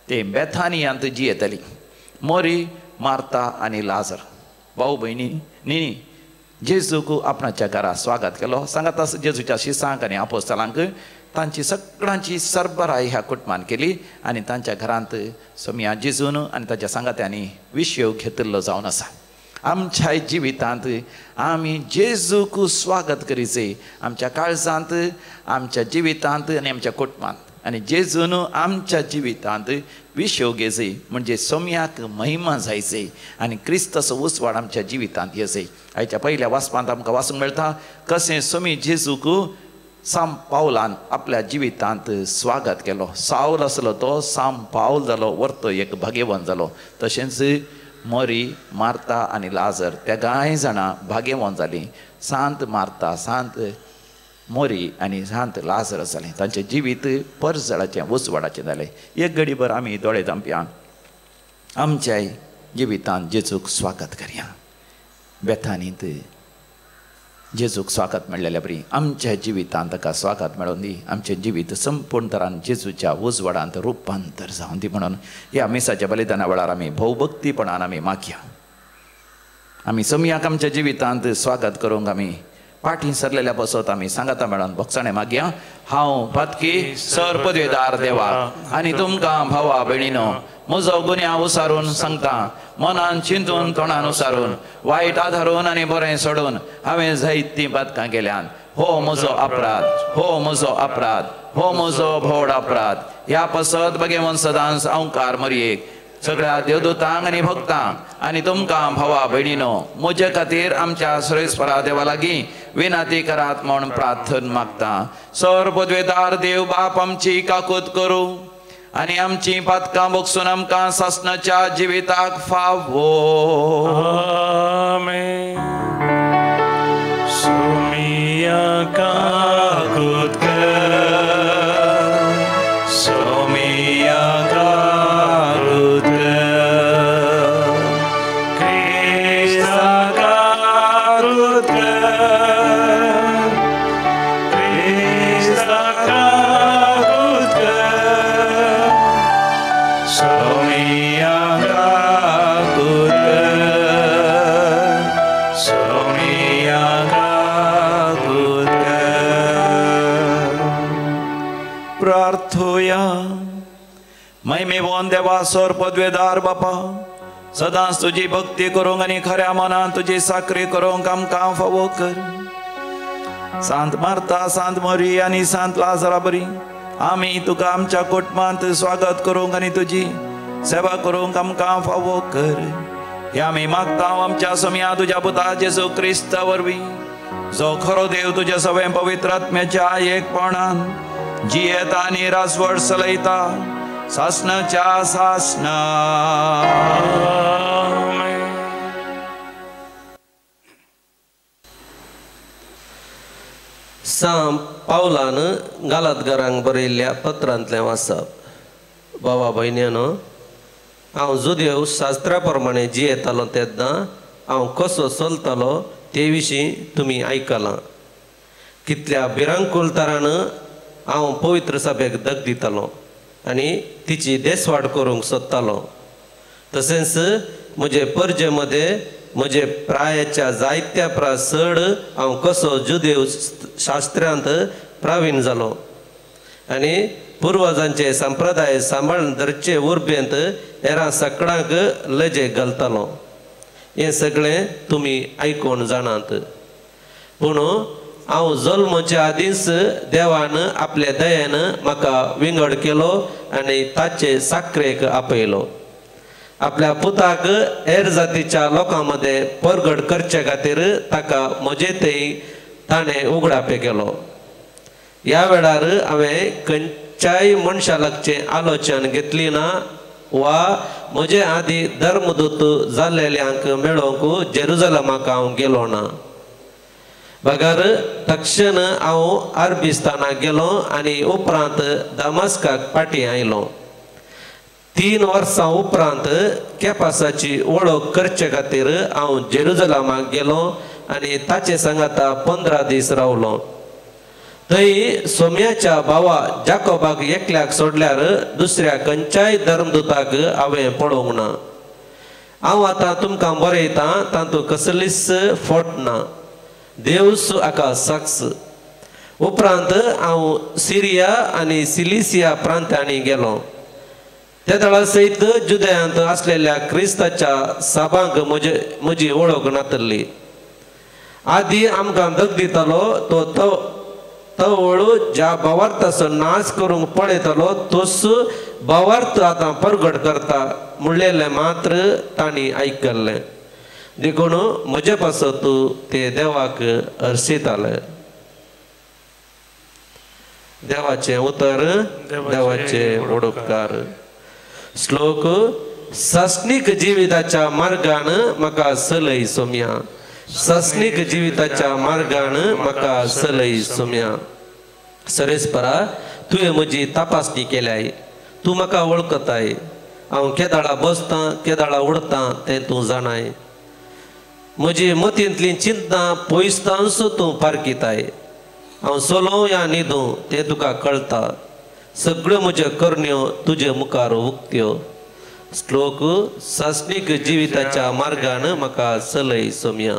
ते बेथानियांत जियेतली मोरी मार्ता आनी लाजर भाऊ भयणींनी जेजूक आपणाच्या घरा स्वागत केलो सांगात जेजूच्या शिसांक आनी आपोस्तलांक तांची सगळ्यांची सरबराई ह्या कुटुंबान केली आनी तांच्या घरांत सोम्या जेजून आनी ताच्या सांगात्यांनी विशय घेतिल्लो जावन आसा आमच्या जिवितांत आमी जेजूक स्वागत करीचे आमच्या काळजांत आमच्या जिवितांत आनी आमच्या कुटुंबांत आनी जेजून आमच्या जिवितांत विशय घेचे म्हणजे सोम्याक महिमा जायचे आनी क्रिस्ताचो उसवाड आमच्या जिवितांत येचे आयच्या पयल्या वाचपांत आमकां वाचूंक मेळटा कशें सोमी जेजूक साम पावलान आपल्या जिवितांत स्वागत केलो सावल आसलो तो साम पावल जालो वर्तो एक भाग्यवान जालो तशेंच मोरी मार्ता आनी लाजर त्या गाय जाणां भाग्यवान जालीं सांत मार्ता सांत मोरी आनी शांत लाजरस जालें तांचें जिवीत परजळाचें उसवडाचें जालें एक घडीभर आमी दोळे धांपया आमच्या जिवितांत जेजूक स्वागत करया बेथानींत जेजूक स्वागत मेळ्ळेल्या बरी आमच्या जिवितांत ताका स्वागत मेळोवन दी आमचें जिवीत संपूर्ण तरान जेजूच्या उजवाडांत रुपांतर जावन दी म्हणून ह्या मिसाच्या बलिदाना वेळार आमी भोवभक्तीपणान आमी मागया आमी समयाक आमच्या जिवितांत स्वागत करूंक आमी पाठी सरलेल्या बसत आमी सांगाता मेळोन भोगसाणें मागया हांव पातकी सर पदवेदार देवाक आनी तुमकां भावा भयणीनो म्हजो गुन्यांव उसारून सांगता मनान चिंतून तोंडान उसारून वायट आधारून आनी बरें सोडून हांवें जायतीं पातकां केल्यान हो म्हजो अपराध हो म्हजो अपराध हो म्हजो भोवड अपराध ह्या पसत बगेवन सदांच अवकार मरयेक सगळ्या देवदूतांक आनी भक्तांक आनी तुमकां भावा भयणीनो म्हजे खातीर आमच्या सुरेस्परा देवा लागीं विनाती करात म्हूण प्रार्थना मागता सर पदवेदार देव बाप आमची काकूत करूं आनी आमची पातकां भोगसून आमकां सासणाच्या जिविताक फावो आमेन सोमिया काकूत कर सोमिया काकूत कर क्रिस्ता काकूत कर क्रिस्ता काकूत कर सोमिया काकूत कर सोमिया काकूत कर प्रार्थोया महिमेवान देवा सर पदवेदार बापा सदांच तुजी भक्ती करूंक आनी खऱ्या मनान तुजी साखरी करूंक आमकां फावो कर सांत मार्ता सांत मरी आनी सांत लाजरा बरी आमी तुका आमच्या कुटुंबांत स्वागत करूंक आनी तुजी सेवा करूंक आमकां फावो कर हे आमी मागता आमच्या समया तुज्या पुता जेजू क्रिस्ता वरवीं जो खरो देव तुज्या सगळे पवित्र आत्म्याच्या एकपणान जियेता आनी रासवड चलयता सासणाच्या सासणा सांत पावलान गालातकारांक बरयल्ल्या पत्रांतलें वाचप बाबा भयण्यानो हांव जुदेव शास्त्रा प्रमाणे जियेतालो तेन्ना हांव कसो चलतालो ते विशीं तुमी आयकलां कितल्या भिरांकूळ तरान हांव पवित्र सभेक दग दितालो आनी तिची देसवाड करूंक सोदतालो तशेंच म्हजे परजे मदें म्हजे प्रायाच्या जायत्या चड हांव कसो जुदेव शास्त्रांत प्रावीण जालो आनी पुर्वजांचे संप्रदाय सांबाळून धरचे उर्बेंत हेरां सगळ्यांक लजे घालतालो हें सगळें तुमी आयकून जाणात पूण हांव जल्माच्या आदींच देवान आपल्या दयेन म्हाका विंगड केलो आनी ताचे साखरेक आपयलो आपल्या पुताक हेर जातीच्या लोकां मदें परगट करचे खातीर ताका म्हजेतय ताणें उगडापे केलो ह्या वेळार हांवें खंयच्याय मनशा लागचें आलोचन घेतली ना वा म्हजे आदी धर्मदूत जाल्लेल्यांक मेळोवंक जेरुजलमाक हांव गेलो ना बगर तक्षण हांव अरबिस्तानाक गेलो आनी उपरांत दमास्काक फाटीं आयलो 3 वर्सां उपरांत केपासाची वळख करचे खातीर हांव जेरुजलमाक गेलो आनी ताचे सांगाता 15 दीस रावलो थंय सोम्याच्या भावा जाकोबाक एकल्याक सोडल्यार दुसऱ्या खंयच्याय धर्मदूताक हांवें पळोवंक ना हांव आतां तुमकां बरयतां तातूंत कसलीच फोट ना देवस हाका साक्ष उपरांत हांव सिरिया आनी सिलिसिया प्रांतांनी गेलो त्या दळा सयत जुदेयांत आसलेल्या क्रिस्ताच्या सभांक म्हजी वळख नातरली आदी आमकां दग दितालो तो वळू ज्या भावार्थाचो नाश करूंक पळयतालो तोच भावार्थ आतां परगट करता म्हणलेलें मात्र तांणी आयकल्लें देखून म्हजे पासत ते देवाक हर्शिताले देवाचे उतर देवाचे ओडपकार श्लोक सासणीक जिविताच्या मार्गान म्हाका चलय सोम्या सस्नीक जिविताच्या मार्गान म्हाका चलय सोम्या. सरेस्परा तुवें म्हजी तपासणी केल्याय, तूं म्हाका वळखताय. हांव केदाळा बसतां केदाळा उडतां तें तूं जाणाय. म्हजी मतींतली चिंतां पयसतां सुद्दां तूं पारकिताय. हांव चलों या न्हिदूं तें तुका कळटा. सगळ्यो म्हज्यो करण्यो तुजे मुखार उक्त्यो. श्लोक सस्नीक जिविताच्या मार्गान म्हाका चलय सोम्या.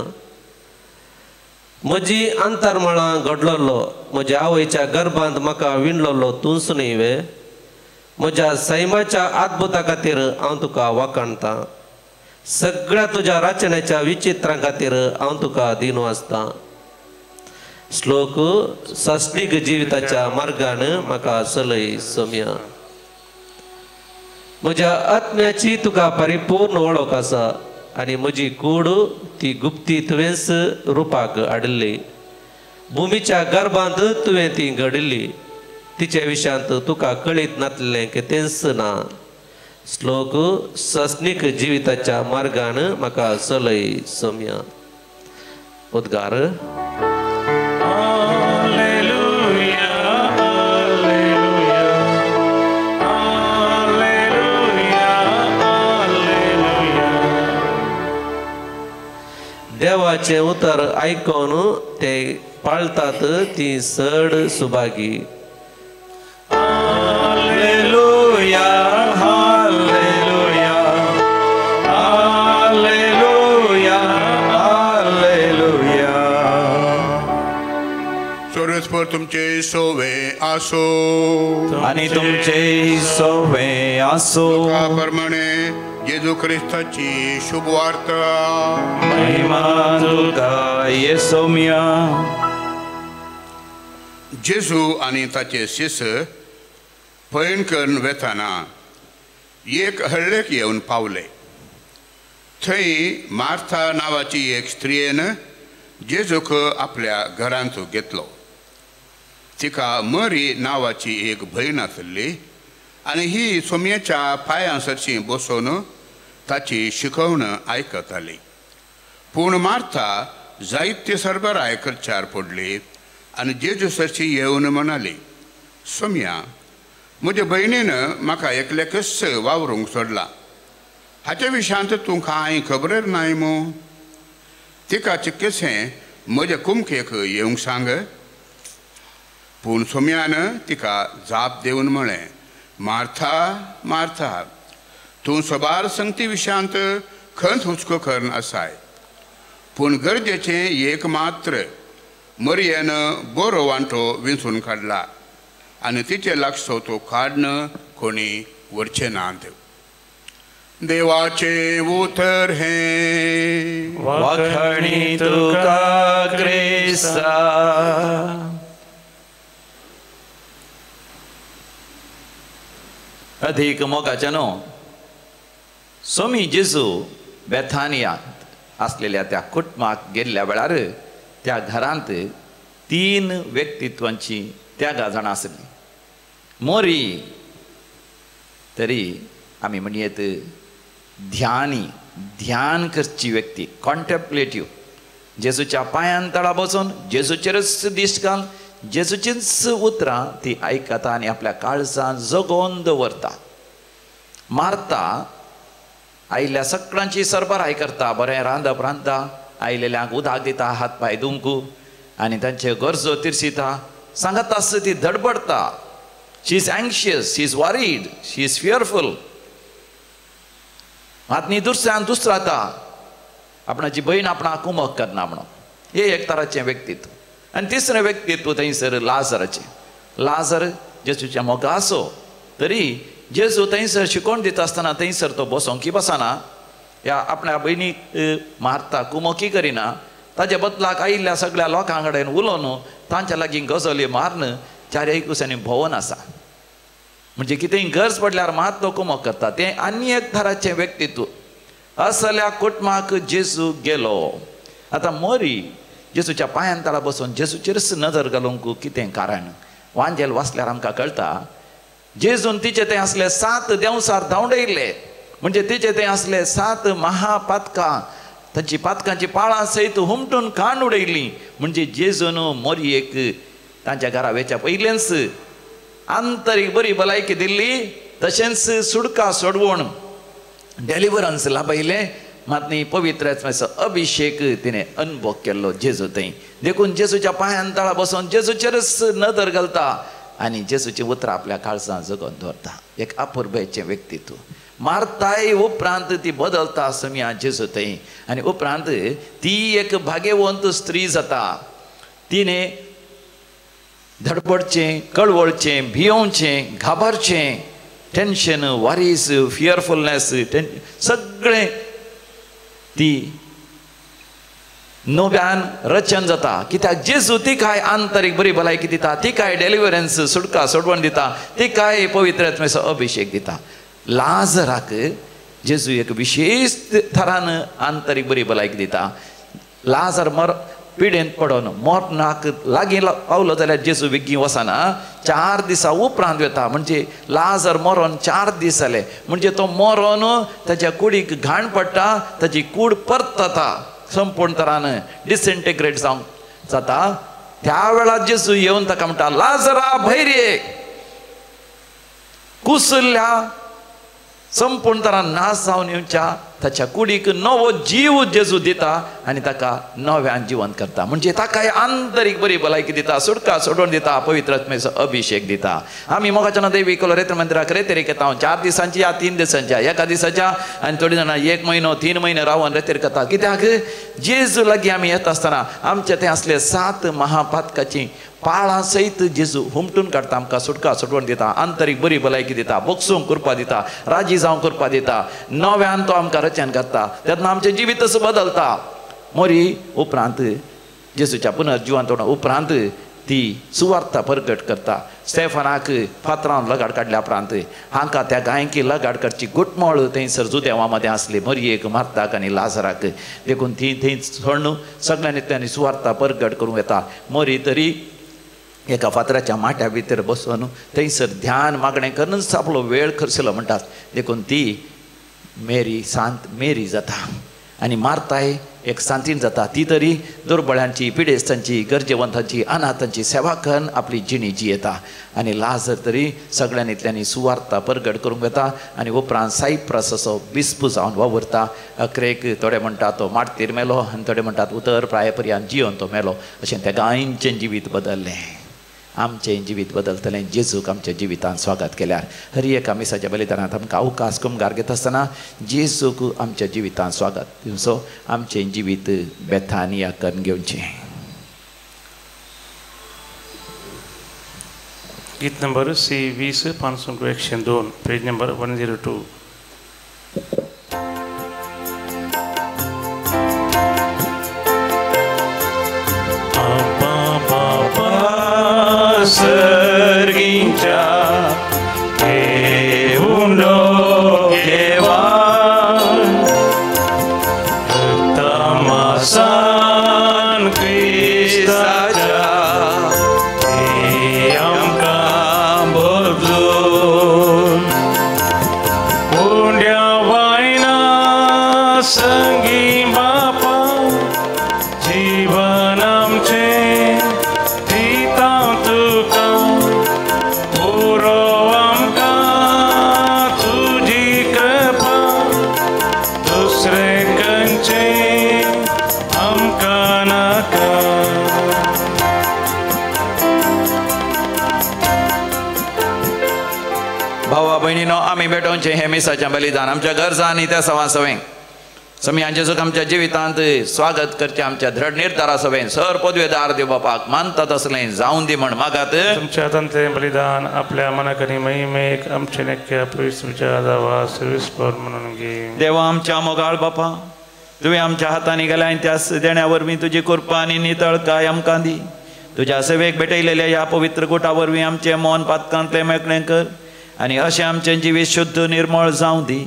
म्हजी अंतरमळां घडलोलो, म्हज्या आवयच्या गर्भांत म्हाका विणलोलो तूंच न्हय. म्हज्या सैमाच्या अद्भुता खातीर हांव तुका वखणटां. सगळ्या तुज्या रचनेच्या विचित्रां खातीर हांव तुका दिनो आसतां. श्लोक सस्नीक जिविताच्या मार्गान म्हाका चलय सोम्या. म्हज्या आत्म्याची तुका परिपूर्ण वळख आसा आनी म्हजी कूड ती गुप्ती तुवेंच रुपाक हाडिल्ली. भुमीच्या गर्भांत तुवें ती घडिल्ली. तिचे विशयांत तुका कळीत नासलें कितेंच ना. श्लोक सस्नीक जिविताच्या मार्गान म्हाका चलय सोम्या. उद्गार देवाचे उतर आयकून ते पाळतात ती चड सुभागी. Hallelujah hallelujah hallelujah hallelujah. सर्वेस्पर तुमचे सोवे आसो आणि तुमचे सोवे आसो. प्रमाणे येजू ख्रिस्ताची शुभ वार्ता. महिमा तुका येसोम्या. जेजू आनी ताचे शिष्य पैण करून वेताना एक हळ्ळेक येवन पावले. थंय मार्था नांवाची एक स्त्रियेन जेजूक आपल्या घरांत घेतलो. तिका मरी नांवाची एक भयण आसली आनी ही सोम्याच्या पांयांसरशी बसून ताची शिकवण आयकताली. पूण मार्था जायते सरबराय करच्यार पडली आनी जेजू सरशी येवन म्हणाली, सोम्या, म्हज्या भयणीन म्हाका एकलेकच वावरूंक सोडला. हाच्या विशयांत तूं कांय खबर नाय मू. तिका चिक्केसें म्हज्या कुमकेक येवंक सांग. पूण सोम्यान तिका जाप दिवन म्हळें, मार्था मार्था, तूं सबार संगती विशयांत खंत हुस्को करन आसाय. पूण गरजेचें एक मात्र मरयेन बरो वांटो विंचून काडला आनी तिचे लागसो तो काडन कोणी व्हरचें नात. देवाचे उतर हे वखणी तुका क्रिस्ता. अधिक मोगाच्या न्हू. सोमी जेजू बेथानियांत आसलेल्या त्या कुटुंबाक गेल्ल्या वेळार त्या घरांत 3 व्यक्तित्वांची त्या जाणां आसली. मोरी तरी आमी म्हणयेत ध्यान करची व्यक्ती, कॉन्टेम्प्लेटिव्ह. जेजूच्या पांयां तळा बसून जेजूचेरच दिश्ट घाल, जेजूचीच उतरां ती आयकता आनी आपल्या काळजांत जगोवन दवरता. मार्था आयिल्ल्या सगळ्यांची सरबराय करता, बरें रांदप रांदता, आयिल्ल्यांक उदक दिता, हात पांय धुंकू आनी तांचे गरजो तिरसिता. सांगत आसता ती धडपडटा. She is anxious, she is worried, she is fearful. आतां दुसऱ्यान दुसराता आपणाची भयण आपणाक कुमक करना म्हणून. हे एक तराचें व्यक्तित्व. आनी तिसरें व्यक्तित्व थंयसर लाजराचें. लाजर जेजूच्या मोगा आसो तरी जेजू थंयसर शिकोवन दिता आसतना थंयसर तो बसोंकी बसना. ह्या आपल्या भयणीक मारता, कुमकी करिना. ताचे बदलाक आयिल्ल्या सगळ्या लोकां कडेन उलोवन तांच्या लागीं गजाली मारन चारय कुसांनी भोंवन आसा. म्हणजे कितेंय गरज पडल्यार मात तो कुमक करता. तें आनी एक तराचें व्यक्तित्व. असल्या कुटुंबाक जेजू गेलो. आतां मोरी जेजूच्या पांयां तळा बसून जेजूचेरच नजर घालूंक कितें कारण? वांजेल वाचल्यार आमकां कळटा जेजून तिचे तें असले 7 देंवसार धांवडयले. म्हणजे तिचे तें असले 7 महापातकां तांची पातकांची पाळां सयत हुमटून खाण उडयली म्हणजे जेजून मोरयेक तांच्या घरा वेच्या पयलेंच आंतरीक बरी भलायकी दिल्ली तशेंच सुडका सोडवून डेलिव्हरन्स लाभयलें मात न्ही पवित्र आत्म्याचो अभिषेक तिणें अनुभव केल्लो जेजू थंय देखून जेजूच्या पांयां तळा बसून जेजूचेरच नदर घालता आनी जेजूची उतरां आपल्या काळजांत जगोवन दवरता एक अपुर्बेचें व्यक्तित्व मारताय उपरांत ती बदलता समिया जेजू थंय आनी उपरांत ती एक भाग्यवंत स्त्री जाता तिणें धडपडचें कळवळचें भियोवचें घाबरचें टेन्शन वारीस फियरफुलनेस सगळें ती नव्यान रचन जाता कित्याक जेजू ती काय आंतरीक बरी भलायकी दिता ती काय डेलिव्हरन्स सुटका सोडवण दिता ती काय पवित्र आत्म्याचो अभिषेक दिता लाजराक जेजू एक विशेष थरान आंतरीक बरी भलायकी दिता लाजर पिडेंत पडोन मरणाक लागीं पावलो जाल्यार जेजू बेगीन वचना 4 दिसां उपरांत वता म्हणजे लाजर मरोन 4 दीस जाले म्हणजे तो मरोन ताच्या कुडीक घाण पडटा ताची कूड परत जाता संपूर्ण तरान डिसइंटिग्रेट जावंक जाता त्या वेळार जेजू येवन ताका म्हणटा लाजरा भायर ये कुसल्या संपूर्ण तरान नाश जावन येवच्या ताच्या कुडीक नवो जीव जेजू दिता आनी ताका नव्यान जिवंत करता म्हणजे ताका आंतरीक बरी भलायकी दिता सुटका सोडून दिता पवित्र आत्म्याचो अभिषेक दिता आमी मोगाच्या दैवी कोलरेत्र मंदिराक रेतेरेक येता 4 दिसांची या 3 दिसांच्या एका दिसाच्या आनी थोडी जाणां 1 म्हयनो 3 म्हयने रावन रेतेर करता कित्याक जेजू लागीं आमी येता आसतना आमचे थंय असले 7 महापातकाची पाळां सयत जेजू हुमटून काडटा आमकां सुटका सोडवण दिता आंतरीक बरी भलायकी दिता बोगसूंक करपा दिता राजी जावंक करपा दिता नव्यान तो आमकां रचन करता तेन्ना आमचें जिवीतच बदलता मोरी उपरांत जेजूच्या पुनर्जिवंत उपरांत ती सुवार्ता प्रगट करता स्टेफनाक फातरान लगाड काडल्या उपरांत हांकां त्या गायकी लगाड करची गुटमोळ थंयसर जुदेवा मदें आसली मरयेक मार्ताक आनी लाजराक देखून ती थंय सोडून सगळ्यांनी त्यांनी सुवार्ता प्रगट करूंक येता मोरी तरी एका फातराच्या माट्या भितर बसून थंयसर ध्यान मागणें करूनच आपलो वेळ खर्चलो म्हणटात देखून ती मेरी सांत मेरी जाता आनी मार्ताय एक सांतीन जाता ती तरी दुर्बळ्यांची पिडेस्तांची गरजेवंतांची अनाथांची सेवा करून आपली जिणी जियेता आनी लाजर तरी सगळ्यांनींतल्यांनी सुवार्ता प्रगट करूंक येता आनी उपरांत सायप्रस असो बिस्पू जावन वावरता अकरेक थोडे म्हणटात तो माटतीर मेलो आनी थोडे म्हणटात उतर प्रायपर्यंत जिवन तो मेलो अशें त्या गायींचें जिवीत बदललें आमचें जिवीत बदलतलें जेजूक आमच्या जिवितांत स्वागत केल्यार हरी एका मिसाच्या बलिदानांत आमकां अवकाश कुमगार घेता आसतना जेजूक आमच्या जिवितांत स्वागत दिवचो आमचें जिवीत बेथानिया करून घेवचें गीत नंबर C20 502 पेज नंबर 102 सर्गिंच्या घेऊन डोकेवा तमासान क्रिस्ताच्या आमकां बदलून उंड्या वायना संगी बापा जीवन आमचें भावा भयणीनो आमी भेटोवचें हें मिसाचें बलिदान आमच्या गरजा आनी त्या सवा सवें समी जेजूक आमच्या जिवितांत स्वागत करचें आमच्या दृढ निर्धारा सवें सर पदवेदार देव बापाक मानता तसलें जावं दी म्हण मागात तुमच्या हातांतलें बलिदान आपल्या मनाकनी महिमेक आमचे नेक्या पवित्र जावा सर्विस्पर म्हणून घे देवा आमच्या मोगाळ बापा तुवें आमच्या हातांनी गेल्या आनी त्या देण्या वरवीं तुजी कृपा आनी नितळकाय आमकां दी तुज्या सेवेक भेटयलेल्या ह्या पवित्र गुटा वरवीं आमचें मन पातकांतलें मेकळें कर आनी अशें आमचें जिवीत शुद्ध निर्मळ जावं दी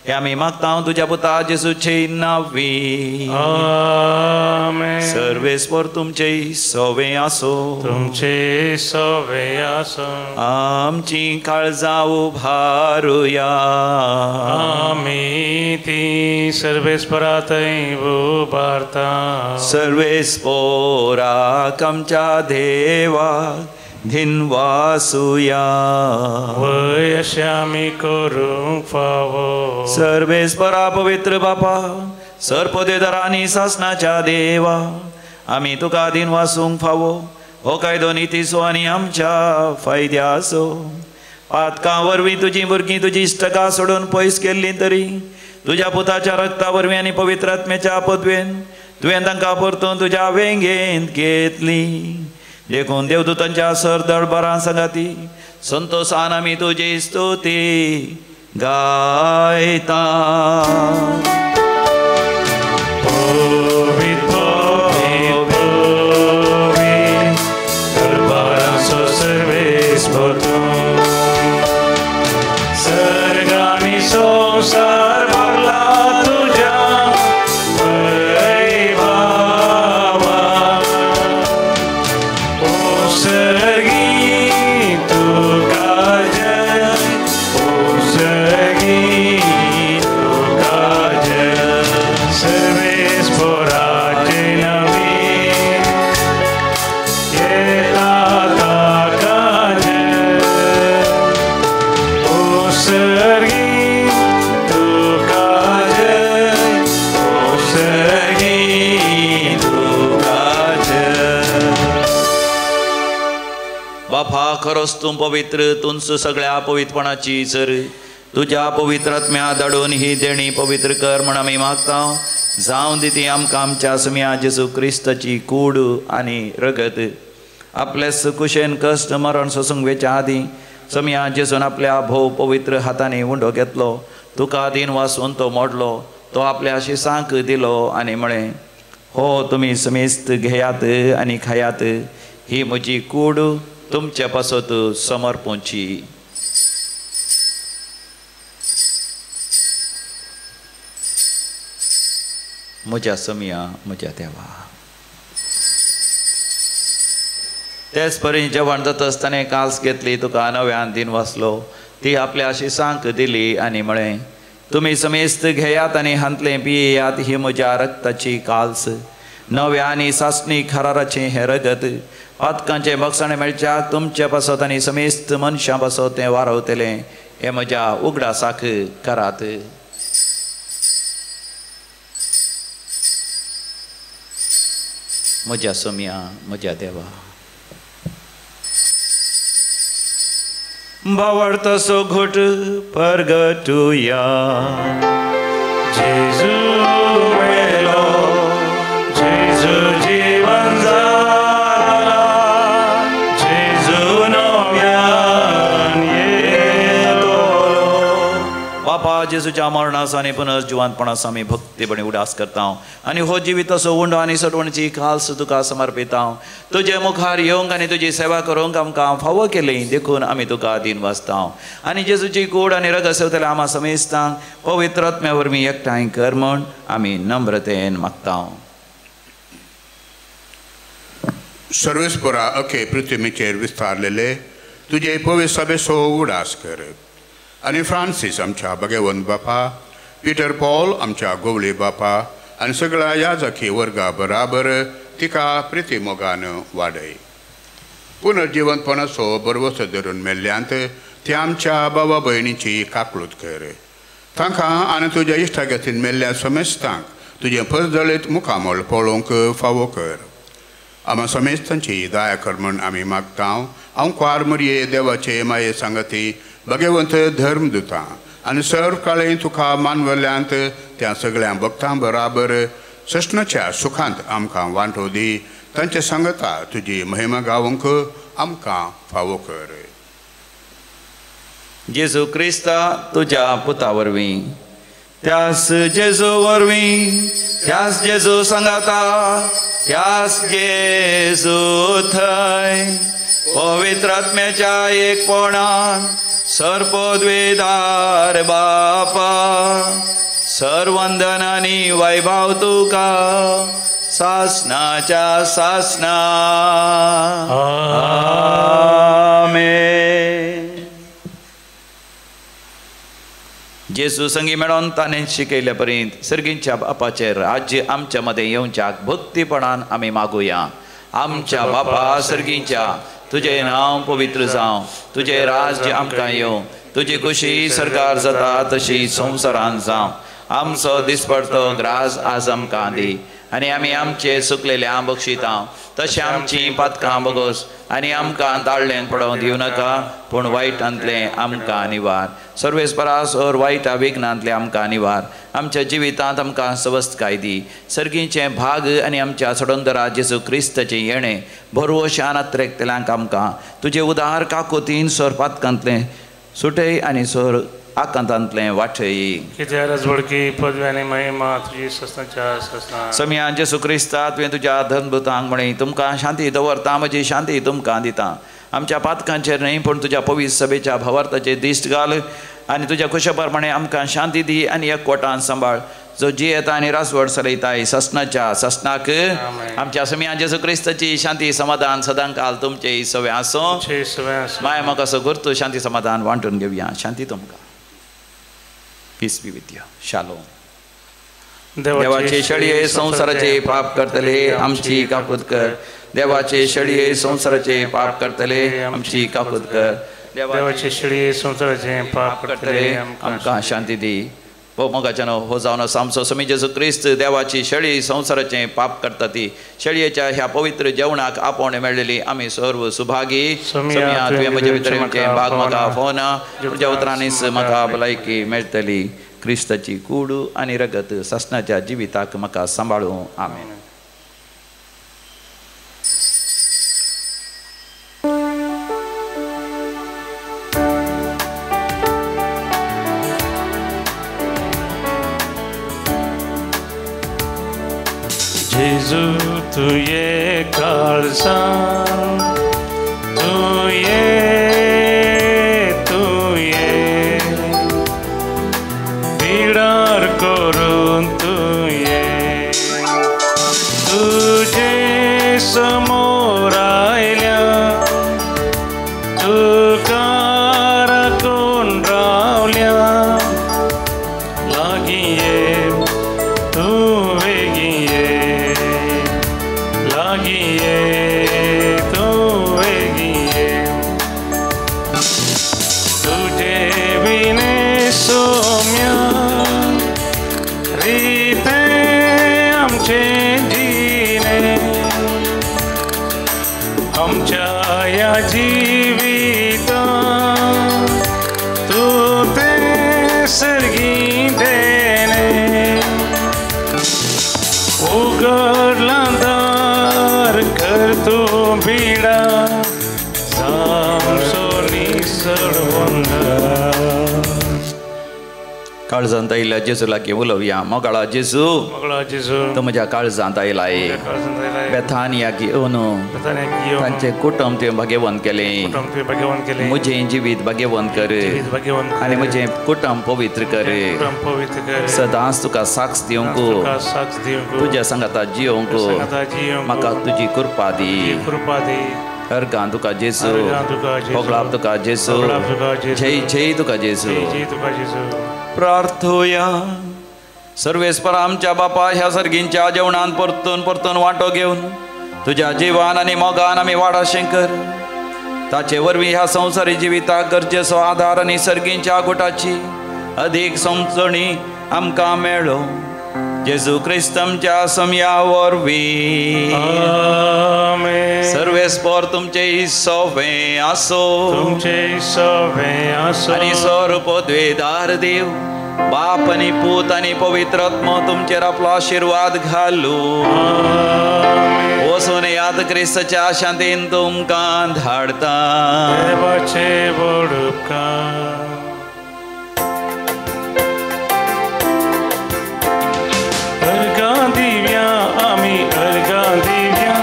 हे आम्ही मागता तुझ्या पुता जेजूचे नावी. आमेन. सर्वेस्वर तुमचे सवे असो. तुमचे सवे असो. आमची काळजा उभारूया. आम्ही ती सर्वेस्परातही उभारता. सर्वेस्पोराक आमच्या देवा धिनवासूया. वयशे आम्ही करूंक फावो. सर्वेस्परा पवित्र बापा सर्पदेदरा आणि शासनाच्या देवा आम्ही तुका दिन वासूंक फावो. हो कायदो नितीसो आणि आमच्या फायद्यासो. पातकां वरवीं तुजी भुरगीं तुजी इश्टका सोडून पयस केल्लीं तरी तुज्या पुताच्या रक्ता वरवीं आनी पवित्र आत्म्याच्या पदवेन तुवें तांकां परतून तुज्या वेंगेंत घेतली. देखून देवदूतांच्या सर दळबारां संगाती संतोषान आमी तुजी स्तुती गायता. सर्गानी संसार भरला तुझ्या वैभवा. उसर्गी तुका जय. उसर्गी तुका जय. सर्वेस्पराचे नवीन येता ताका जय. उसर्गी तुका जय. उसर्गी तुका जय. बापा खरोच तूं पवित्र. तुंच सगळ्या पवित्रपणाची सर तुझ्या पवित्र आत्म्या धाडून ही देणी पवित्र कर म्हण आमी मागता. जावं दी ती आमकां आमच्या सुम्या जेजू क्रिस्ताची कूड आनी रगत आपल्या कुशेन कश्ट मरण सोसूंक वेच्या आदी समिया जेजून आपल्या भोव पवित्र हातांनी उंडो घेतलो. तुका दिन वासून तो मोडलो. तो आपल्या शिसांक दिलो आनी म्हळें हो तुमी समेस्त घेयात आनी खायात. ही म्हजी कूड तुमचे पासत समर्पूची. म्हज्या समिया म्हज्या देवा. तेच परी जेवण जाता आसतना काल्स घेतली तुका नव्यान दिन वाचलो. ती आपल्या शिसांक दिली आनी म्हळें तुमी समेस्त घेयात आनी हांतले पियेयात. ही म्हज्या रक्ताची काल्स नव्या आनी सासणी खराराचें हें रगत पातकांचे भक्षण मेळच्याक तुमचे पासत आनी समेस्त मनशां पासत तें वारवतलें. हें म्हज्या उगडासाक करात. म्हज्या समिया म्हज्या देवा. बावडतसो घोट परगटुया. जेजू मेलो. जेजू जीवन जाला. जेजू नव्यान येतो. बापा जेजूच्या मरणास आनी पुनर्जिवंतपणास आमी भक्तीपणे उडास करता आनी हो जिवीत असो उंडो आनी सटवणची खास तुका समर्पिता. तुजे मुखार येवंक आनी तुजी सेवा करूंक आमकां फावो केली. देखून आमी तुका दिन वाचता आनी जेजूची कूड आनी रगत सेवतल्या आमा समेस्तांक पवित्र आत्म्या वरवीं एकठांय कर म्हण आमी नम्रतेन मागता. सर्वेस्परा अखे पृथ्वीचेर विस्तारलेले तुजे पवित्र सभेचो उडास कर. आनी फ्रांसीस आमच्या भगवंत बापा, पीटर पॉल आमच्या गोवळे बापा आनी सगळ्या याजकी वर्गा बराबर तिका प्रिती मोगान वाडय. पुनर्जिवंतपणाचो बरवसो धरून मेल्ल्यांत त्या आमच्या भावा भयणीची काकळूत कर. तांकां आनी तुज्या इश्टागतीन मेल्ल्या समेस्तांक तुजें परजळीत मुखामोल पळोवंक फावो कर. आमा समेस्तांची दया कर म्हण आमी मागता. हांव क्वार मरये देवाचे माये सांगती भगवंत धर्मदुतां आनी सर्व काळें तुका मानवल्यांत त्या सगळ्या भक्तां बराबर सष्णाच्या सुखांत आमकां वांटो दी. तांचे सांगता तुजी महिमा गावंक आमकां फावो कर. जेजू क्रिस्ता तुज्या पुता वरवीं त्यास जेजू वरवीं त्यास जेजू सांगाता त्यास जेजू थंय पवित्र आत्म्याच्या एकपणान सर्पद्वेदार बापा सर्वंदन आणि वैभव तुका सासनाच्या सासना आमेन. जेसू संगी मेळोन ताणें शिकयल्या पर्यंत सर्गींच्या बापाचें राज्य आमच्या मध्ये येवच्याक भक्तीपणान आमी मागुया. आमच्या बापा सर्गींच्या तुझे नांव पवित्र जावं, तुझे राज्य आमकां येवं, तुजी खुशी सरकार जाता तशी संवसारांत जावं. आमचो दिसपडतो ग्रास आज आमकां दी आनी आमी आमचे सुकलेल्या बक्षिता तशें आमची पातकां बगोस आनी आमकां ताळ्ळेंत पडोवंक दिवं नाका पूण वायटांतलें आमकां निवार. सर्वेस्परासोर वायटा विघ्नांतले आमकां निवार. आमच्या जिवितांत आमकां स्वस्थकाय दी. सर्गीचें भाग आनी आमच्या सोडोंदरा जेजू क्रिस्ताचें येणें भरवशान आत्रेकतल्यांक आमकां तुजे उदार काकोतीन सोर पातकांतलें सुटय आनी सोर आकांतांतलें वाटय. कित्या राजवडकी पदवी आनी महिमा तुजी सस्नाच्या सस्ना. समया जेजू क्रिस्ता तुवें तुज्या धनभुतांक म्हणी तुमकां शांती दवरता, म्हजी शांती तुमकां दिता. आमच्या पातकांचेर न्हय पूण तुज्या पवित्र सभेच्या भावार्थाचेर दिश्ट घाल आनी तुज्या खुशा प्रमाणे आमकां शांती दी आनी एकवटान सांबाळ. जो जियेता आनी रासवड चलयताय सस्नाच्या सस्नाक आमच्या समया जेजू क्रिस्ताची शांती समाधान सदांकाल तुमचे सवे आसूं. माय म्हाका असो गुर्तू शांती समाधान वांटून घेवया. शांती तुमकां. Peace be with you. शालोम. देवाचे शळये संसाराचे पाप करतले आमची काकूत कर. देवाचे शळये संसाराचे पाप करतले आमची काकूत कर. देवाचे शळये संसाराचे पाप करतले आमकां शांती दी. मोगाच्यानो हो जावन आमचो समी जेजू क्रिस्त देवाची शळी संसाराचें पाप करता ती शळयेच्या ह्या पवित्र जेवणाक आपोवण मेळलेली आमी सर्व सुभागी. समया तुवें म्हजे भितरचें भाग म्हाका फोना तुज्या उतरांनीच म्हाका भलायकी मेळटली. क्रिस्ताची कूड आनी रगत सस्नाच्या जिविताक म्हाका सांबाळूं. आमेन. जेजू तू ये काळजा तू ये बिडार करून तू ये. तुझे समोर आयल्या तुका राखून रावल्या लागी ये तू वेगी ये लागी ये तू वेगी ये. तुझे बिने सोम्या रीते आमचे जिणे आमच्या या जिविता तू ते सर्गी देणे. उघडला दार कर तू बिडा सामसोनी सर्वंगा. काळजांत आयिल्ल्या जेजू लागीं उलोवया. मोगाळा जेजू मोगळा जेजू तो म्हज्या काळजांत आयलाय. बेथानिया घेवन तांचे कुटुंब तुवें भाग्यवन केलें. म्हजें जिवीत भाग्यवन कर आनी म्हजें कुटुंब पवित्र कर. सदांच तुका साक्ष दिवंक तुज्या सांगाता जियोंक म्हाका तुजी कृपा दी. अर्गां तुका जेजू होगळाप तुका जेजू जय जय तुका जेजू. प्रार्थोया. सर्वेस्पर आमच्या बापा ह्या सर्गींच्या जेवणान परतून परतून वांटो घेवन तुज्या जिवान आनी मोगान आमी वाडा शेंकर. ताचे वरवीं ह्या संवसारी जिविताक गरजेचो आधार आनी सर्गींच्या गुटाची अदीक समजणी आमकां मेळो. जेजू क्रिस्तमच्या समया वरवीं सर्वेस्पर तुमचे सवे आसो. आनी सर्वपदवेदार देव बाप आनी पूत आनी पवित्र आत्मा तुमचेर आपलो आशिर्वाद घालू. वचून याद क्रिस्ताच्या शांतीन तुमकां धाडता. अर्गां दिव्या आमी अर्गां दिव्या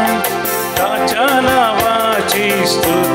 ताच्या नावाची स्तुती